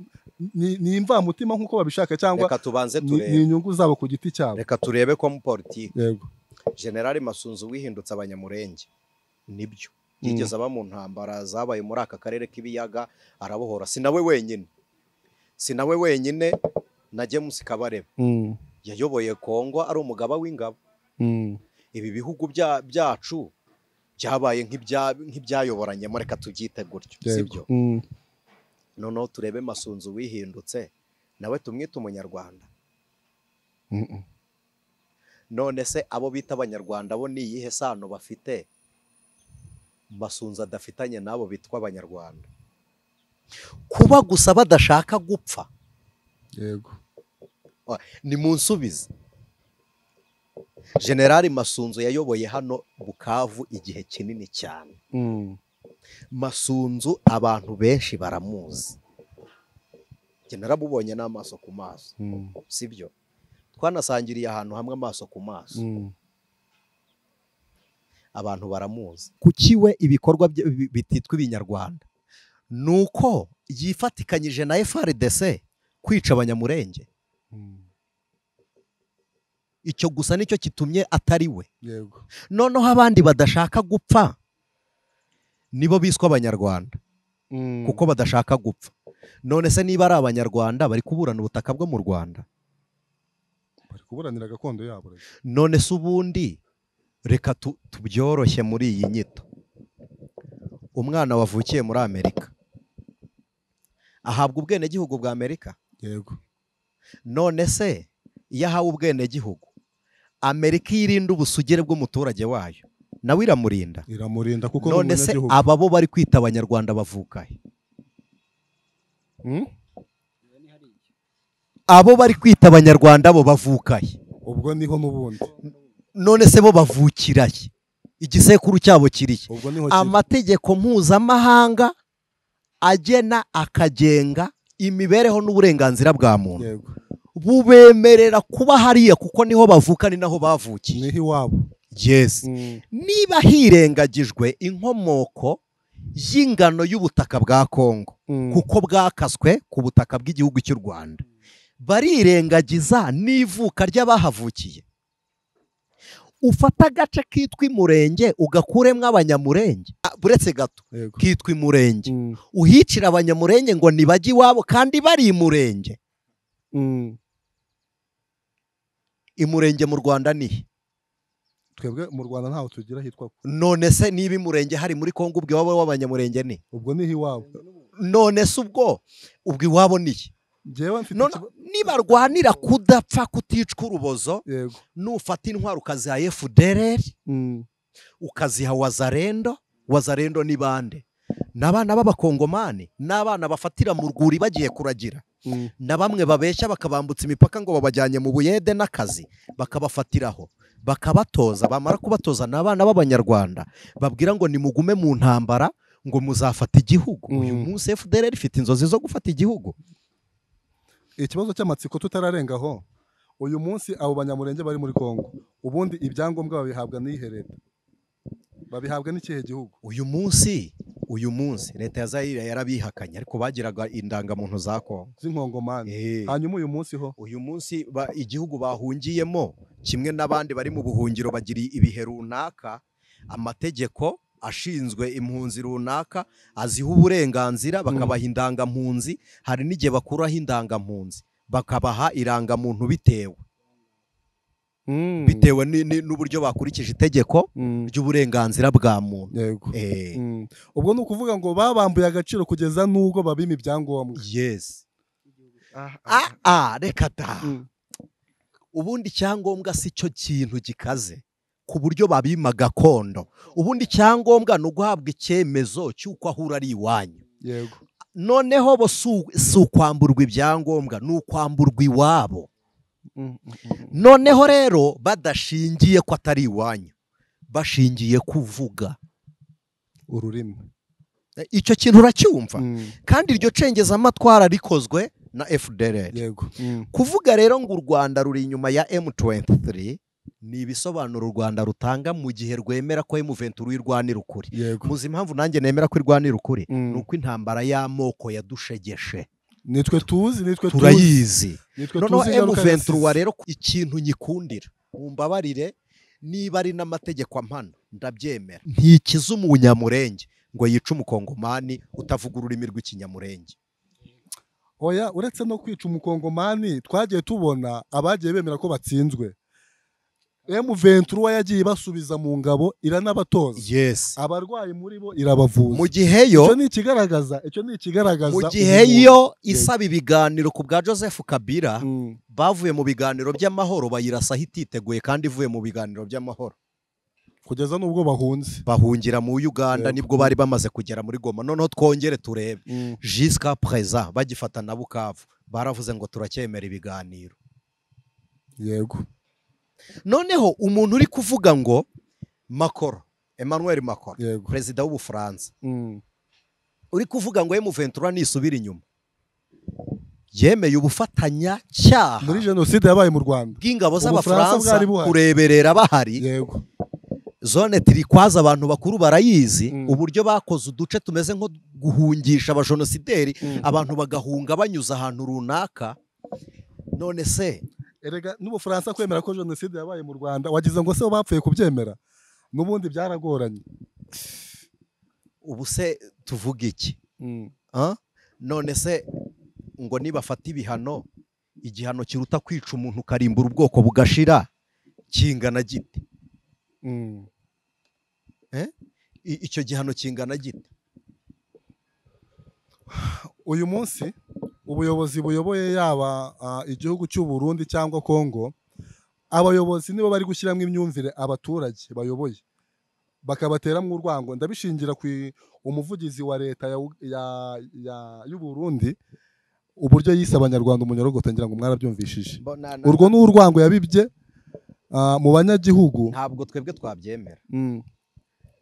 ni imvamutima nk'uko babishaka, cyangwa reka tubanze turebe ni inyungu zabo ku giti cyabo? Reka turebe ko mu politiki. Yego. General Masunzu wihindutse Abanyamurenge, nibyo yigeze aba mu ntambara zabaye muri aka karere k'ibiyaga, arabohora. Si nawe wenyine na James Kabarebe yayoboye Kongo, ari umugaba w'ingabo. Ibi bihugu byacu byabaye nk'ibyayoboranyemo, reka tubyite gutyo, sibyo? Noneho turebe Masunzu wihindutse, nawe tumwite umunyarwanda. None se abo bita abanyarwanda bo ni iyihe sano bafite Masunzu adafitanye n'abo bitwa abanyarwanda? Kuba gusa badashaka gupfa. Yego. Ni munsubize. General Masunzu yayoboye hano Bukavu igihe kinini cyane. Masunzu abantu benshi baramuzi, narabubonye n'amaso ku maso, sibyo? Twanasangiriye ahantu hamwe amaso ku maso. Abantu baramuzi. Kukiwe ibikorwa bititwa ibinyarwanda nuko yifatikanyije na FRDC kwica Abanyamurenge. Icyo gusa nicyo kitumye atari we. Yego. Noneho abandi badashaka gupfa nibo biswa Abanyarwanda, kuko badashaka gupfa. None se niba ari Abanyarwanda bari kuburana ubutaka bwo mu Rwanda, bari kuburanira gakondo yabo. None se ubundi reka tubyoroshye muri iyi nyito. Umwana wavukiye muri Amerika ahabwa ubwenegihugu bwa Amerika. Yego. None se iyo ahawe ubwenegihugu, Amerika irinda ubusugire bw'umuturage wayo, nawe iramurinda? Iramurinda kuko none se aba bo bari kwita Abanyarwanda bavukahe? Abo bari kwita Abanyarwanda bo bavukahe? Ubwo niho n'ubundi. None se bo bavukirahe? Igisekuru cyabo kirihe? Amategeko mpuzamahanga agena akagenga imibereho n'uburenganzira bwa muntu. Yego. Bubemerera kuba hariya kuko niho bavuka, ni naho bavukiye. Niho iwabo. Yes. Niba hirengagijwe inkomoko y'ingano y'ubutaka bwa Kongo, kuko bwakaswe ku butaka bw'igihugu cy'u Rwanda, barirengagiza n'ivuka ry'abahavukiye. Ufata agace kitwa Imurenge ugakuremwa Abanyamurenge, buretse gato kitwa Imurenge, uhicira Abanyamurenge ngo nibajye iwabo kandi bari Imurenge. Imurenge mu Rwanda nihe? Twebwe mu Rwanda ntaho tugira hitwa. None se niba Imurenge hari muri Kongo, ubwo iwabo w'Abanyamurenge ni? Ubwo niho iwabo. None se ubwo iwabo nihe? Niba rwanira kudapfa kuticwa urubozo, nufata intwaro ukaziha FDLR, ukaziha Wazarendo ni bande? N'abana b'Abakongomani, n'abana bafatira mu rwuri bagiye kuragira, na bamwe babeshya bakabambutsa imipaka ngo babajyanye mu buyede n'akazi, bakabafatiraho bakabatoza. Bamara kubatoza n'abana b'Abanyarwanda babwira ngo nimugume mu ntambara ngo muzafata igihugu. Uyu munsi FDLR ifite inzozi zo gufata igihugu. Ikibazo cy'amatsiko tutararengaho, uyu munsi abo Banyamurenge bari muri Kongo, ubundi ibyangombwa babihabwa n'ihe leta? Babihabwa n'ikihe gihugu? Uyu munsi leta ya Zaire yarabihakanye, ariko bagiraga indangamuntu za Kongo z'inkongomani. Hanyuma uyu munsi igihugu bahungiyemo, kimwe n'abandi bari mu buhungiro, bagira ibihe runaka, amategeko ashinzwe impunzi runaka aziha uburenganzira, bakabaha indangampunzi. Hari n'igihe bakuraho indangampunzi bakabaha irangamuntu bitewe n'uburyo bakurikije itegeko ry'uburenganzira bwa muntu. Ubwo ni ukuvuga ngo babambuye agaciro kugeza n'ubwo babima ibyangombwa. Yes. Reka da. Ubundi icyangombwa si cyo kintu gikaze. ku buryo babima gakondo. Ubundi icyangombwa ni uguhabwa icyemezo cy'uko aho uri ari iwanyu. yego Noneho bo si ukwamburwa ibyangombwa, ni ukwamburwa iwabo. Noneho rero badashingiye ko atari iwanyu, bashingiye kuvuga ururimi. icyo kintu uracyumva. Kandi iryo cengezamatwara rikozwe na FDLR. yego Kuvuga rero ngo u Rwanda ruri inyuma ya M23 ni ibisobanuro u Rwanda rutanga mu gihe rwemera ko M23 irwanira ukuri. yego Muzi impamvu nanjye nemera ko irwanira ukuri, ni uko intambara y'amoko yadushegeshe nitwe tuzi turayizi. Noneho ingaruka M23 rero ikintu nyikundira, mumbabarire niba ari n'amategeko ampana ndabyemera, ntikiza umunyamurenge ngo yice umukongomani utavuga ururimi rw'ikinyamurenge. oya uretse no kwica umukongomani twagiye tubona abagiye bemera ko batsinzwe. M23 yagiye basubiza mu ngabo iranabatoza. Yes. Abarwayi muri bo irabavuza. Mu gihe yo icyo ni ikigaragaza mu gihe yo isaba ibiganiro ku bwa Joseph Kabila, bavuye mu biganiro by'amahoro bayirasaho ititeguye kandi ivuye mu biganiro by'amahoro. Kugeza n'ubwo bahungira mu Uganda nibwo bari bamaze kugera muri Goma. Noneho twongere turebe jusqu'à présent bagifata na Bukavu baravuze ngo turacyemera ibiganiro. yego Noneho umuntu uri kuvuga ngo Macron, Emmanuel Macron, perezida w'Ubufaransa, uri kuvuga ngo M23 nisubira inyuma, yemeye ubufatanya cyaha muri jenoside yabaye mu Rwanda bw'ingabo z'Abafaransa kureberera bahari. yego zone turikwaza abantu bakuru barayizi, uburyo bakoze uduce tumeze nko guhungisha abajenosideri, abantu bagahunga banyuze ahantu runaka. None se erega n'Ubufaransa kwemera ko jenoside yabaye mu Rwanda, wagize ngo se bapfuye kubyemera? N'ubundi byaragoranye. Ubu se tuvuga iki? None se ngo nibafata ibihano, igihano kiruta kwica umuntu ukarimbura ubwoko bugashira kingana gite? Icyo gihano kingana gite? Uyu munsi ubuyobozi buyoboye yaba igihugu cy'u Burundi cyangwa Kongo, abayobozi nibo bari gushyiramo imyumvire abaturage bayoboye bakabateramo urwango. Ndabishingira ku umuvugizi wa leta y'u Burundi uburyo yise abanyarwanda umunyorogoto, ngira ngo mwarabyumvishije. Urwo ni urwango yabibye mu banyagihugu. Ntabwo twebwe twabyemera.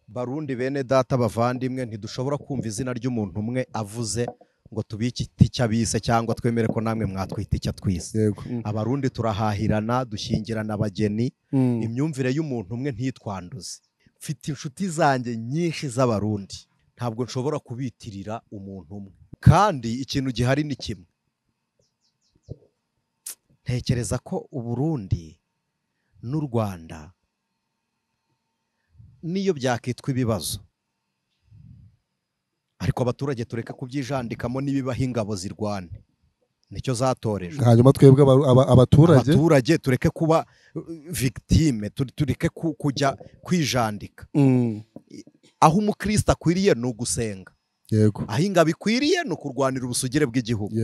Barundi bene data bavandimwe, ntidushobora kumva izina ry'umuntu umwe avuze ngo tubike icyo abise cyangwa twemere ko namwe mwatwita icyo twise. Abarundi turahahirana, dushyingirana abageni. Imyumvire y'umuntu umwe ntitwanduze. Mfite inshuti zanjye nyinshi z'Abarundi, ntabwo nshobora kubitirira umuntu umwe. Kandi ikintu gihari ni kimwe, ntekereza ko Uburundi n'u Rwanda niyo byakitwa ibibazo, ariko abaturage tureke kubyijandikamo n'ibibaho ingabo zirwane, nicyo zatorejwe. Hanyuma twebwe abaturage tureke kuba victime, tureke kujya kwijandika. Aho umukristo akwiriye ni ugusenga, aho ingabo ikwiriye ni ukurwanira ubusugire bw'igihugu.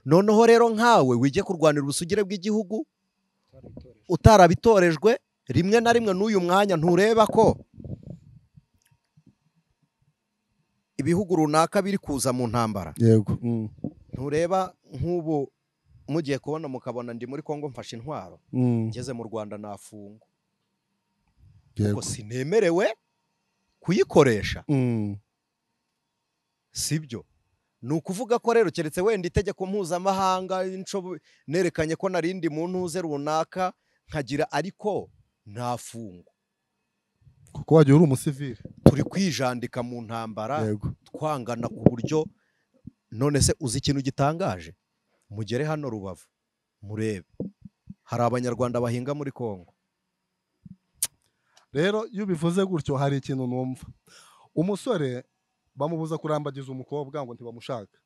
Noneho rero nkawe wijye kurwanira ubusugire bw'igihugu utarabitorejwe, rimwe na rimwe n'uyu mwanya ntureba ko ibihugu runaka biri kuza mu ntambara? Ntureba nk'ubu mugiye kubona mukabona ndi muri Kongo mfashe intwaro, ngeze mu Rwanda nafungwa kuko sinemerewe kuyikoresha. Sibyo? Ni ukuvuga ko rero keretse wenda itegeko mpuzamahanga nerekanye ko narindi mu ntuze runaka nkagira, ariko ntafungwa kuko wagiye uri umusivili. Turi kwijandika mu ntambara, twangana ku buryo. None se uzi ikintu gitangaje? Mugere hano Rubavu murebe, hari abanyarwanda bahinga muri Kongo. Rero iyo bivuze gutyo hari ikintu numva. Umusore bamubuza kurambagiza umukobwa ngo ntibamushaka,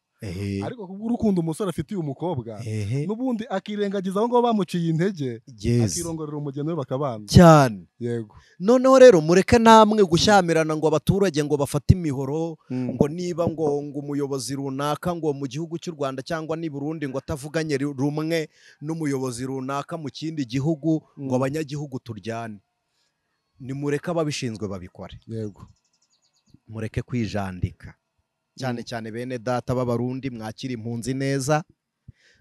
ariko kubw'urukundo umusore afitiye umukobwa n'ubundi akirengagiza aho ngo bamuciye intege, akirongorera umugeni we bakabana cyane. Yego. Noneho rero mureke namwe gushyamirana ngo abaturage ngo bafate imihoro, ngo niba ngo umuyobozi runaka ngo mu gihugu cy'u Rwanda cyangwa ni Burundi ngo atavuganye rumwe n'umuyobozi runaka mu kindi gihugu ngo abanyagihugu turyane. nimureke ababishinzwe babikore, yego mureke kwijandika, cyane cyane bene data b'abarundi mwakira impunzi neza.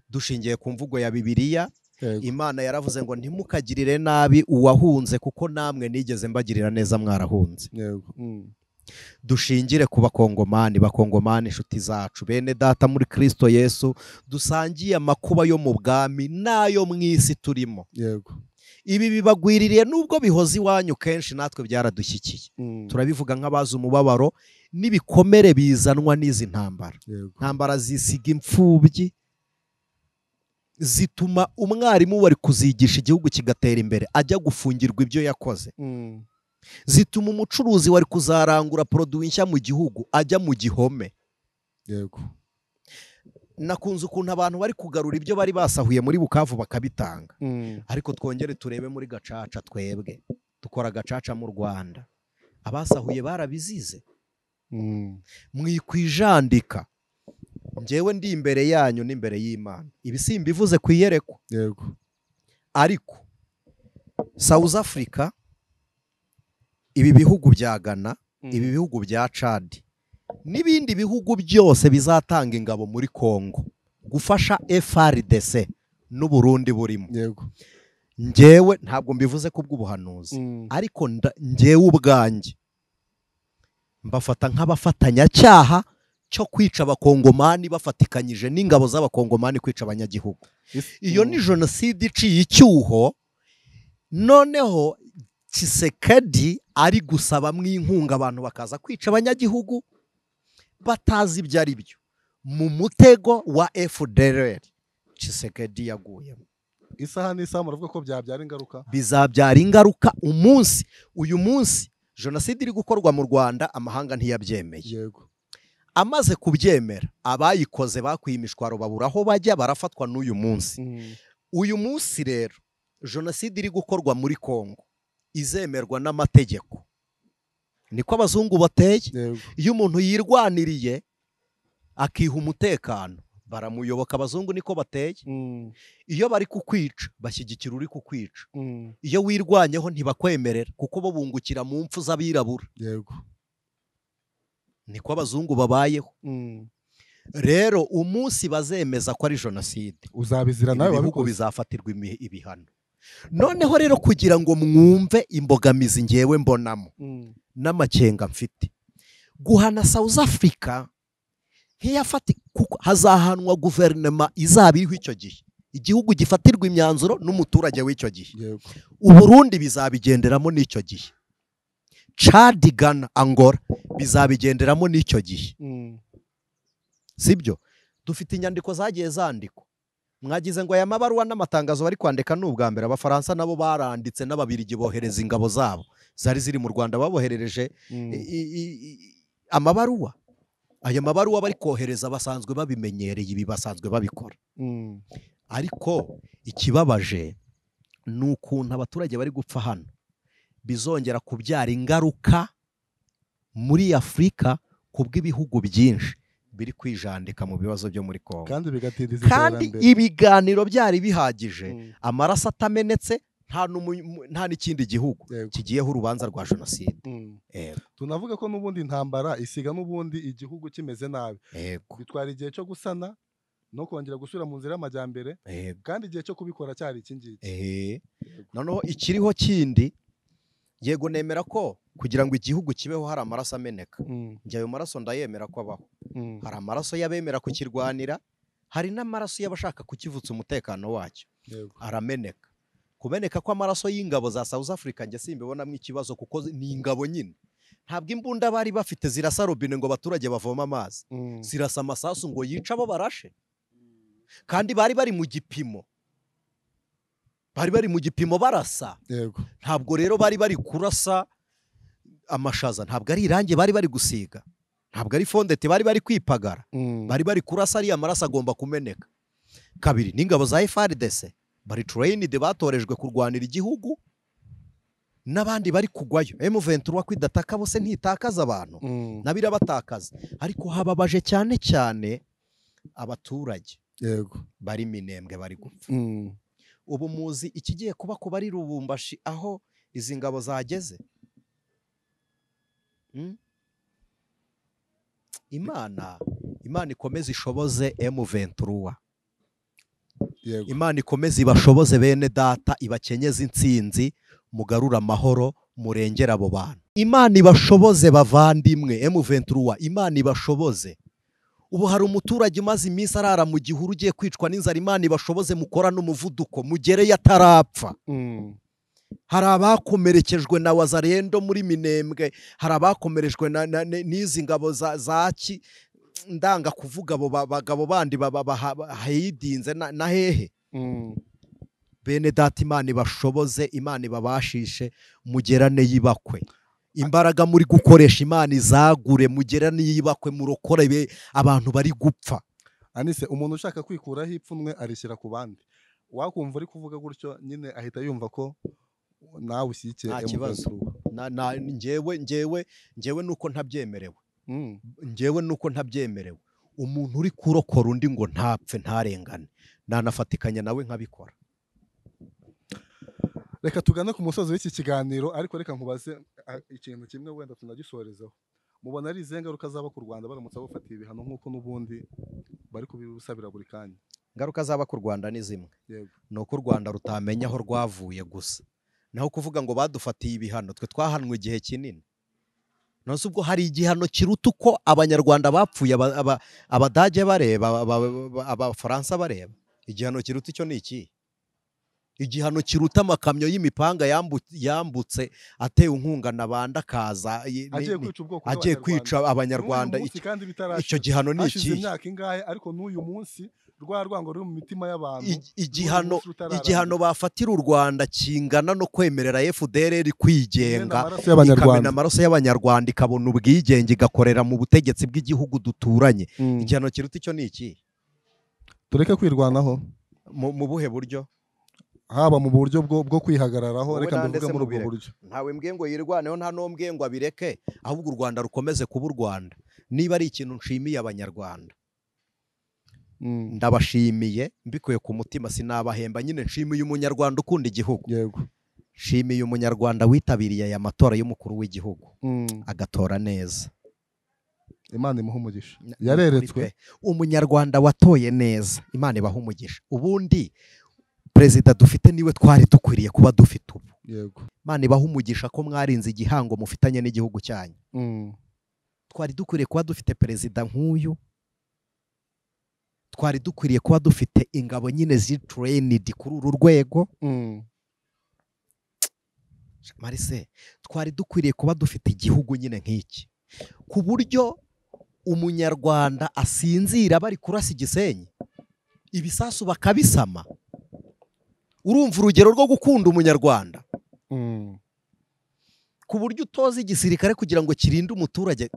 Dushingiye ku mvugo ya Bibiliya, yego Imana yaravuze ngo ntimukagirire nabi uwahunze kuko namwe nigeze mbagirira neza mwarahunze. yego Dushingire ku bakongomani inshuti zacu, bene data muri Kristo Yesu, dusangiye amakuba yo mu bwami n'ayo mu isi turimo. yego Ibi bibagwiririye nubwo bihoze iwanyu kenshi natwe byaradushyikiye. Turabivuga nk'abazi umubabaro n'ibikomere bizanwa n'izi ntambara. yego Ntambara zisiga imfubyi, zituma umwarimu wari kuzigisha igihugu kigatera imbere ajya gufungirwa ibyo yakoze. Zituma umucuruzi wari kuzarangura produit nshya mu gihugu ajya mu gihome. yego Nakunze ukuntu abantu bari kugarura ibyo bari basahuye muri Bukavu bakabitanga. Ariko twongere turebe muri Gacaca, twebwe dukora Gacaca mu Rwanda, abasahuye barabizize. Mwikwijandika, njyewe ndi imbere yanyu n'imbere y'Imana, ibi simbivuze ku iyerekwa. yego Ariko South Africa, ibi bihugu bya Ghana, ibi bihugu bya Chad n'ibindi bihugu byose bizatanga ingabo muri Kongo gufasha FRDC n'Uburundi burimo. yego Njyewe ntabwo mbivuze kubw'ubuhanuzi, ariko njyewe ubwanjye mbafata nk'abafatanyacyaha cyo kwica abakongomani bafatikanyije n'ingabo z'abakongomani kwica abanyagihugu. Iyo ni jenoside iciye icyuho. Noneho Tshisekedi ari gusaba mw'inkunga abantu bakaza kwica abanyagihugu batazi ibyo ari byo, mu mutego wa FDLR Tshisekedi yaguyemo. isaha n'isaha muravuga ko byabyara ingaruka, bizabyara ingaruka. Uyu munsi jenoside iri gukorwa mu Rwanda, amahanga ntiyabyemeye. yego Amaze kubyemera, abayikoze bakwiye imishwaro babura aho bajya, barafatwa n'uyu munsi. Uyu munsi rero jenoside iri gukorwa muri Kongo izemerwa n'amategeko. Niko abazungu bateye. yego Iyo umuntu yirwaniriye akiha umutekano, baramuyoboka. Abazungu niko bateye. Iyo bari kukwica bashyigikira uri kukwica. Iyo wirwanyeho ntibakwemerera kuko bo bungukira mu mpfu z'abirabura. yego Niko abazungu babayeho. Rero umunsi bazemeza ko ari jenoside, uzabizira nawe ibihugu wabikoze. bizafatirwa ibihano. Noneho rero kugira ngo mwumve imbogamizi ngewe mbonamo n'amakenga mfite, guhana South Africa kuko hazahanwa guverinoma izaba iriho icyo gihe, igihugu gifatirwa imyanzuro n'umuturage w'icyo gihe. yego Uburundi bizabigenderamo n'icyo gihe, Chad, Ghana, Angola bizabigenderamo n'icyo gihe. Sibyo? Dufite inyandiko zagiye zandikwa. Mwagize ngo aya mabaruwa n'amatangazo bari kwandika n'ubwa mbere Abafaransa nabo baranditse, n'Ababirigi bohereza ingabo zabo zari ziri mu Rwanda, baboherereje amabaruwa. Aya mabaruwa bari kohereza basanzwe babimenyereye, ibi basanzwe babikora. Ariko ikibabaje ni ukuntu abaturage bari gupfa hano bizongera kubyara ingaruka muri Afurika kubw'ibihugu byinshi biri kwijandika mu bibazo byo muri Kongo. Kandi ibiganiro byari bihagije, amaraso atamenetse, nta n'ikindi gihugu kigiyeho urubanza rwa jenoside. Tunavuga ko n'ubundi intambara isiga n'ubundi igihugu kimeze nabi. Bitwara igihe cyo gusana no kongera gusubira mu nzira y'amajyambere, kandi igihe cyo kubikora cyari iki ngiki. Noneho ikiriho kindi, yego nemera ko kugira ngo igihugu kibeho hari amaraso ameneka. Njye ayo maraso ndayemera ko abaho. Hari amaraso y'abemera kukirwanira, hari n'amaraso y'abashaka kukivutsa umutekano wacyo, arameneka. Kumeneka ko amaraso y'ingabo za South Africa njye simbibonamo ikibazo, kuko ni ingabo nyine. Ntabwo imbunda bari bafite zirasa robine ngo abaturage bavoma amazi, zirasa amasasu ngo yica abo barashe. Kandi bari bari mu gipimo, barasa. Ntabwo rero bari bari kurasa amashaza, ntabwo ari irangi bari bari gusiga, ntabwo ari fondete bari bari kwipagara, bari bari kurasa. Ariya maraso agomba kumeneka. Kabiri, n'ingabo za FARDC bari trained, batorejwe kurwanira igihugu, n'abandi bari kugwayo. M23 kwidataka bose ntitakaza abantu, nabira batakaza. Ariko hababaje cyane cyane abaturage bari Minembwe bari gupfa. Ubu muzi ikigiye kuba ku bari Lubumbashi, aho izi ngabo zageze. Imana ikomeze ishoboze M23. yego Imana ikomeze ibashoboze bene data, ibakenyeze intsinzi, mugarura amahoro, murengera abo bantu. Imana ibashoboze bavandimwe M23, Imana ibashoboze. Ubu hari umuturage umaze iminsi arara mu gihuru ugiye kwicwa n'inzara. Imana ibashoboze mukora n'umuvuduko mugereye atarapfa. Hari abakomerekejwe na Wazarendo muri Minembwe, hari abakomerejwe n'izi ngabo zaki ndanga kuvuga abo bagabo bandi bahidinze na hehe. Bene data, Imana ibashoboze, Imana ibabashishe, mugerane yibakwe. Imbaraga muri gukoresha Imana izagure, mugerane yibakwe, murokore abantu bari gupfa. Anise, umuntu ushaka kwikuraho ipfunwe arishyira ku bandi. Wakumva uri kuvuga gutyo nyine ahita yumva ko nawe ushyigikiye M23. Njyewe nuko ntabyemerewe. Njyewe nuko ntabyemerewe. Umuntu uri kurokora undi ngo ntapfe ntarengane, nanafatikanya nawe nkabikora. Reka tugane ku musozi w'iki kiganiro, ariko reka nkubaze ikintu kimwe wenda tunagisorezeho. Mubona ari izihe ngaruka zaba ku Rwanda baramutse bafatiye ibihano nk'uko n'ubundi bari kubisabira buri kanya? Ingaruka zaba ku Rwanda ni zimwe. Yego. Ni uko u Rwanda rutamenya aho rwavuye gusa. Naho kuvuga ngo badufatiye ibihano, twe twahanwe igihe kinini. Nonse ubwo hari igihano kiruta uko Abanyarwanda bapfuye, Abadage bareba, Abafaransa bareba. Igihano kiruta icyo ni iki? Igihano kiruta amakamyo y'imipanga yambutse atewe inkunga na bandi akaza agiye kwica Abanyarwanda. Icyo gihano ni iki? Imyaka ingahe ariko n'uyu munsi rwa rwango ruri mu mitima y'abantu. Igihano bafatira u Rwanda kingana no kwemerera FDLR kwigenga, ikamena amaraso y'Abanyarwanda, ikabona ubwigenge, igakorera mu butegetsi bw'igihugu duturanye. Igihano kiruta icyo ni iki? Tureke kwirwanaho mu buhe buryo? Haba mu buryo bwo kwihagararaho, reka mbivuge muri ubwo buryo. Ntawe mbwiye ngo yirwaneho, nta n'umbwiye ngo abireke, ahubwo u Rwanda rukomeze kuba u Rwanda. Niba ari ikintu nshimiye Abanyarwanda, ndabashimiye mbikuye ku mutima, sinabahemba. Nyine nshimiye umunyarwanda ukunda igihugu. Yego. Nshimiye umunyarwanda witabiriye aya matora y'umukuru w'igihugu, agatora neza. Imana imuha umugisha. Yareretswe. Umunyarwanda watoye neza, Imana ibaha umugisha. Ubundi perezida dufite niwe twari dukwiriye kuba dufite ubu. Yego. Imana ibaha umugisha ko mwarinze igihango mufitanye n'igihugu cyanyu. Twari dukwiriye kuba dufite perezida nk'uyu. Twari dukwiriye kuba dufite ingabo nyine zitrained kuri uru rwego. Marise, twari dukwiriye kuba dufite igihugu nyine nk'iki, ku buryo umunyarwanda asinzira bari kurasa Igisenyi, ibisasu bakabisama. Urumva urugero rwo gukunda umunyarwanda? Ku buryo utoza igisirikare kugira ngo kirinde umuturage.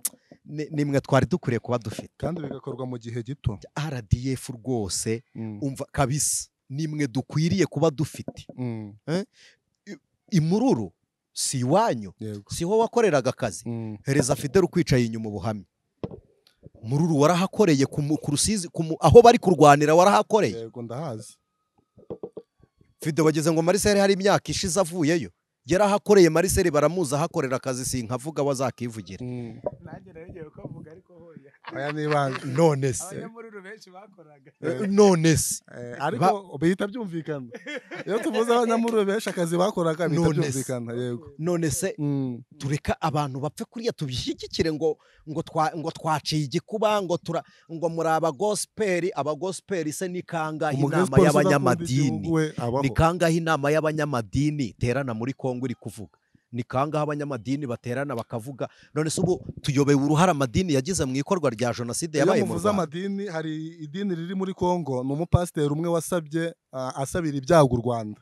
Nimwe twari dukwiriye kuba dufite, kandi bigakorwa mu gihe gito. RDF rwose umva kabisa, nimwe dukwiriye kuba dufite. Imururu si iwanyu, siho wakoreraga akazi. Hereza Fidel ukwicaye inyuma ubuhamya. Mururu warahakoreye ku Rusizi, aho bari kurwanira warahakoreye. Yego, ndahazi. Fidel wageze ngo Marcel hari imyaka ishize avuyeyo, yarahakoreye. Marcel baramuza ahakorera akazi, sinkavuga wazakivugira. Nanjye nagiye kuvuga ariko hoya. Aya nibanga. None se Abanyamururu benshi bakoraga. none se ariko bihita byumvikana. Iyo tuvuze abanyamururu benshi akazi bakoraga bihita byumvikana. Yego. None se tureka abantu bapfe kuriya tubishyigikire ngo twaciye igikuba ngo muri abagospel se ni kangahe inama y'abanyamadini? Ni kangahe inama y'abanyamadini terana muri Kongo iri kuvuga? Ni kangahe abanyamadini baterana bakavuga? None se ubu tuyobewe uruhara amadini yagize mu ikorwa rya jenoside yabaye mu Rwanda. Amadini, hari idini riri muri Kongo, ni umupasiteri umwe wasabye asabira ibyago u Rwanda.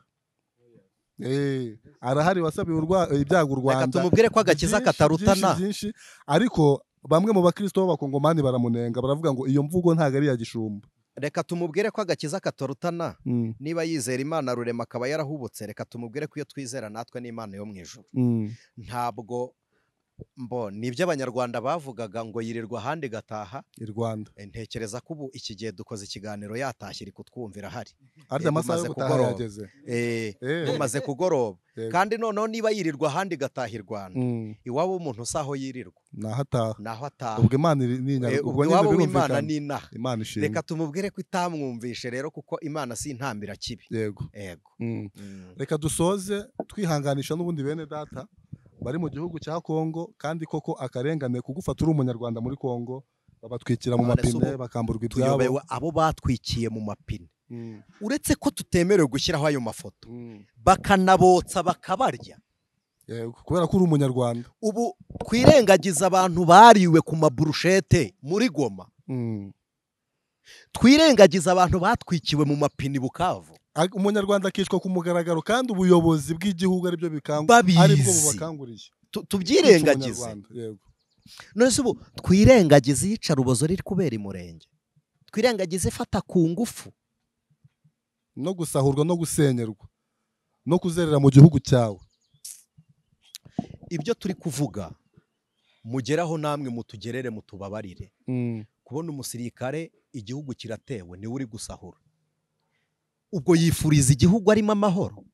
Arahari wasabiye ibyago u Rwanda. Reka tumubwire ko agakiza katarutana. Ariko bamwe mu bakristo b'abakongomani baramunenga, baravuga ngo iyo mvugo ntago ari ya gishumba. Reka tumubwire ko agakiza katarutana. Niba yizera Imana rurema akaba yarahubutse, reka tumubwire ko iyo twizera natwe n'Imana yo mu ijuru. Ntabwo nibyo abanyarwanda bavugaga ngo yirirwa ahandi gataha i Rwanda. ntekereza ko ubu iki gihe dukoze ikiganiro yatashye iri kutwumvira hari Arya amasaha yo gutaha yageze. mumaze kugoroba Yego. kandi noneho niba yirirwa ahandi gataha i Rwanda iwabo w'umuntu usaho yirirwa Naho ataha. naho ataha Ubwo Imana ni ubwo iwabo w'Imana ni inaha. Imana ishimwe. Reka tumubwire ko itamwumvishe rero kuko Imana si intambira kibi. Yego. Yego. Reka dusoze twihanganisha n'ubundi bene data bari mu gihugu cya Kongo, kandi koko akarengane kugufata uri umunyarwanda muri Kongo, babatwikira mu mapine bakamburwa ibyabo. Tuyobewe abo batwikiye mu mapine. Uretse ko tutemerewe gushyiraho ayo mafoto bakanabotsa bakabarya. Yego, kubera ko uri umunyarwanda. Ubu twirengagiza abantu bariwe ku maburushete muri Goma. Twirengagiza abantu batwikiwe mu mapine Bukavu. Umunyarwanda akicwa ku mugaragaro kandi ubuyobozi bw'igihugu aribyo Babizi. aribwo bubakanguriye. Tubyirengagize. Yego. None se ubu twirengagize iyicarubozo riri kubera imurenge. Twirengagize ifata ku ngufu. No gusahurwa no gusenyerwa no kuzerera mu gihugu cyawe. Ibyo turi kuvuga mugeraho namwe mutugerere mutubabarire. Kubona umusirikare igihugu kiratewe ni uri gusahura. Ubwo yifuriza igihugu arimo amahoro.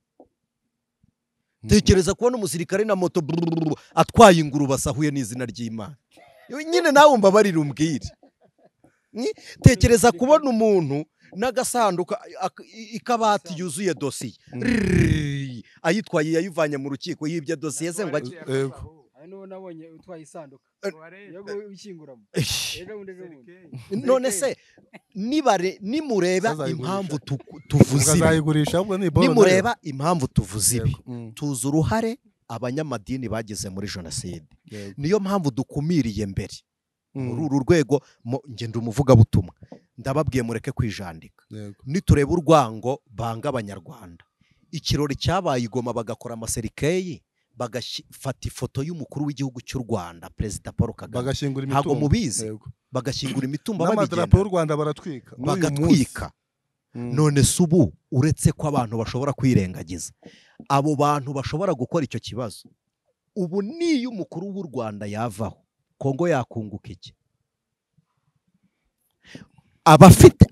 Tekereza kubona umusirikare na moto atwaye ingurube asahuye n'izina ry'Imana. Nyine nawe umbabarire umbwire. Tekereza kubona umuntu n'agasanduka ikabati yuzuye dosiye. Ayitwaye yayivanye mu rukiko yibye dosiye ze ngo n'uwo nabonye utwaye isanduka yego ukinguramo none se nimureba impamvu tuvuze ibi nimureba impamvu tuvuze ibi tuzi uruhare abanyamadini bagize muri jenoside niyo mpamvu dukumiriye mbere muri uru rwego ngenda umuvugabutumwa ndababwiye mureke kwijandika nitureba urwango banga abanyarwanda ikirori cyabaye Igoma bagakora amaserikeyi bagafata ifoto y'umukuru w'igihugu cy'u Rwanda Perezida Paul Kagame ntabwo mubizi bagashyingura imitumba n'amadarapo y'u Rwanda baratwika bagatwika none subu uretse ko abantu bashobora kwirengagiza abo bantu bashobora gukora icyo kibazo ubu niyo umukuru w'u Rwanda yavaho Kongo yakunguka iki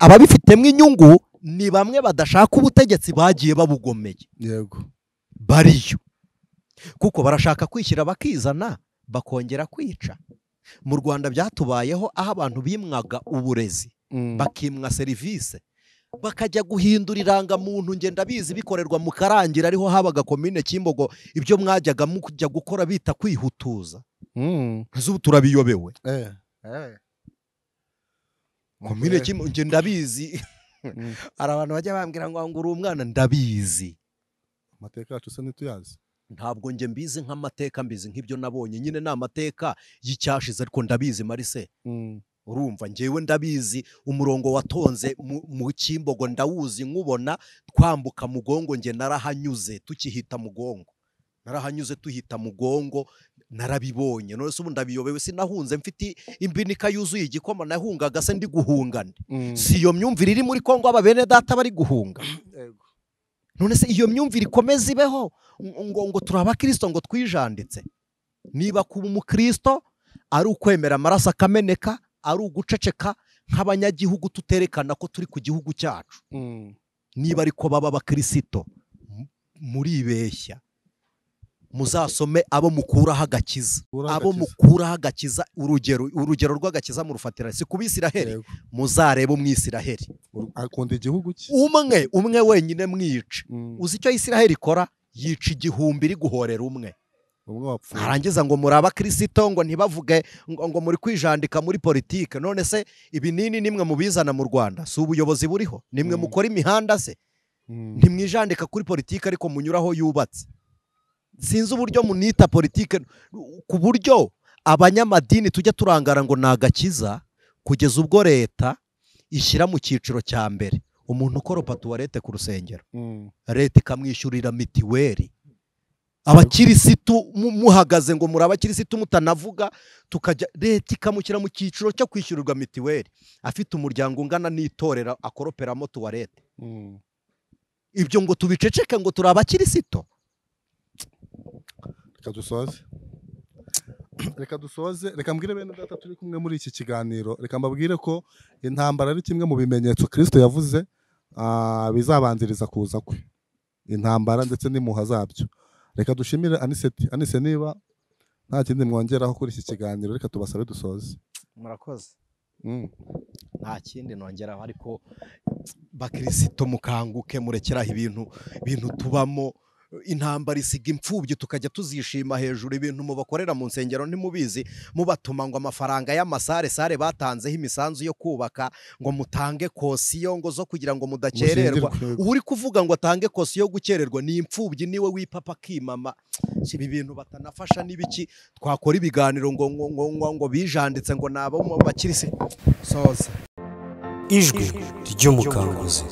ababifitemo inyungu ni bamwe badashaka ubutegetsi bagiye babugomeye yego bariyo kuko barashaka kwishyira bakizana bakongera kwica mu Rwanda byatubayeho aho abantu bimwaga uburezi bakimwa serivisi bakajya guhindura irangamuntu ngenda bizi bikorerwa mu Karangira ariho habaga komine Kimbogo ibyo mwajyaga mujya gukora bita kwihutuza zubu turabiyobewe komine Kimbogo ngenda bizi ari abantu bajya bambwira ngo uri umwana ndabizi amateka yacu se ntituyazi ntabwo nge mbizi nk'amateka mbizi nk'ibyo nabonye nyine ni amateka y'icyashize ariko ndabizi Marise urumva ngewe ndabizi umurongo watonze mu Kimbogo ndawuzi nkubona twambuka Mugongo nge narahanyuze tukihita Mugongo narahanyuze tuhita Mugongo narabibonye none se ubu ndabiyobewe sinahunze mfite imbinika yuzuye igikoma nahungaga se ndi guhungana si iyo myumvire iri muri Kongo ababene data bari guhunga none se iyo myumvire ikomeza ibeho ngo turaba Kristo ngo twijanditse niba kuba umukristo ari ukwemera amaraso akameneka ari uguceceka nk'abanyagihugu tuterekana ko turi ku gihugu cyacu niba ariko baba abakristo muribeshya muzasome abo mukuraho agakiza abo mukuraho agakiza urugero rw'agakiza mu rufatira si kubisiraheli muzarebe umwisiraheli akunda igihugu cye umwe wenyine mwica uzi icyo Isiraheli ikora yica igihumbi iri guhorera umwe harangiza ngo muri abakristo ngo ntibavuge ngo muri kwijandika muri politike none se ibinini nimwe mubizana mu Rwanda si ubuyobozi buriho nimwe mukora imihanda se ntimwijandika kuri politike ariko munyuraho yubatse sinzi uburyo munita politike ku buryo abanyamadini tujya turangara ngo nagakiza kugeza ubwo leta ishyira mu cyiciro cya mbere umuntu ukoropa tuwarete ku rusengero leta ikamwishyurira mitiweli abakirisitu muhagaze ngo muri abakirisitu mutanavuga tukajya leta ikamushyira mu cyiciro cyo kwishyurirwa mitiweli afite umuryango ungana n'itorera akoroperamo tuwarete ibyo ngo tubiceceke ngo turi abakirisitu reka dusoze reka dusoze, reka mbwire bene data turi kumwe muri iki kiganiro, reka mbabwire ko intambara ari kimwe mu bimenyetso Kristo yavuze bizabanziriza kuza kwe, intambara ndetse n'impuha zabyo. Reka dushimire Aniseti. Anise, niba nta kindi mwongeraho kuri iki kiganiro, reka tubasabe dusoze. Murakoze. Nta kindi nongeraho, ariko bakirisito mukanguke, murekeraho ibintu tubamo. Intambara isiga imfubyi tukajya tuzishima hejuru, ibintu mubakorera mu nsengero ntimubizi, mubatuma ngo amafaranga y'amasare batanzeho imisanzu yo kubaka ngo mutange kosiyo ngo zo kugira ngo mudakererwa. Uri kuvuga ngo atange kosiyo yo gukererwa ni imfubyi, niwe wipapa kimama. Ibi bintu batanafasha n'ibiki, twakora ibiganiro ngo bijanditse ngo nabo mu bakirisi soza. Ijwi ry'umukanguzi.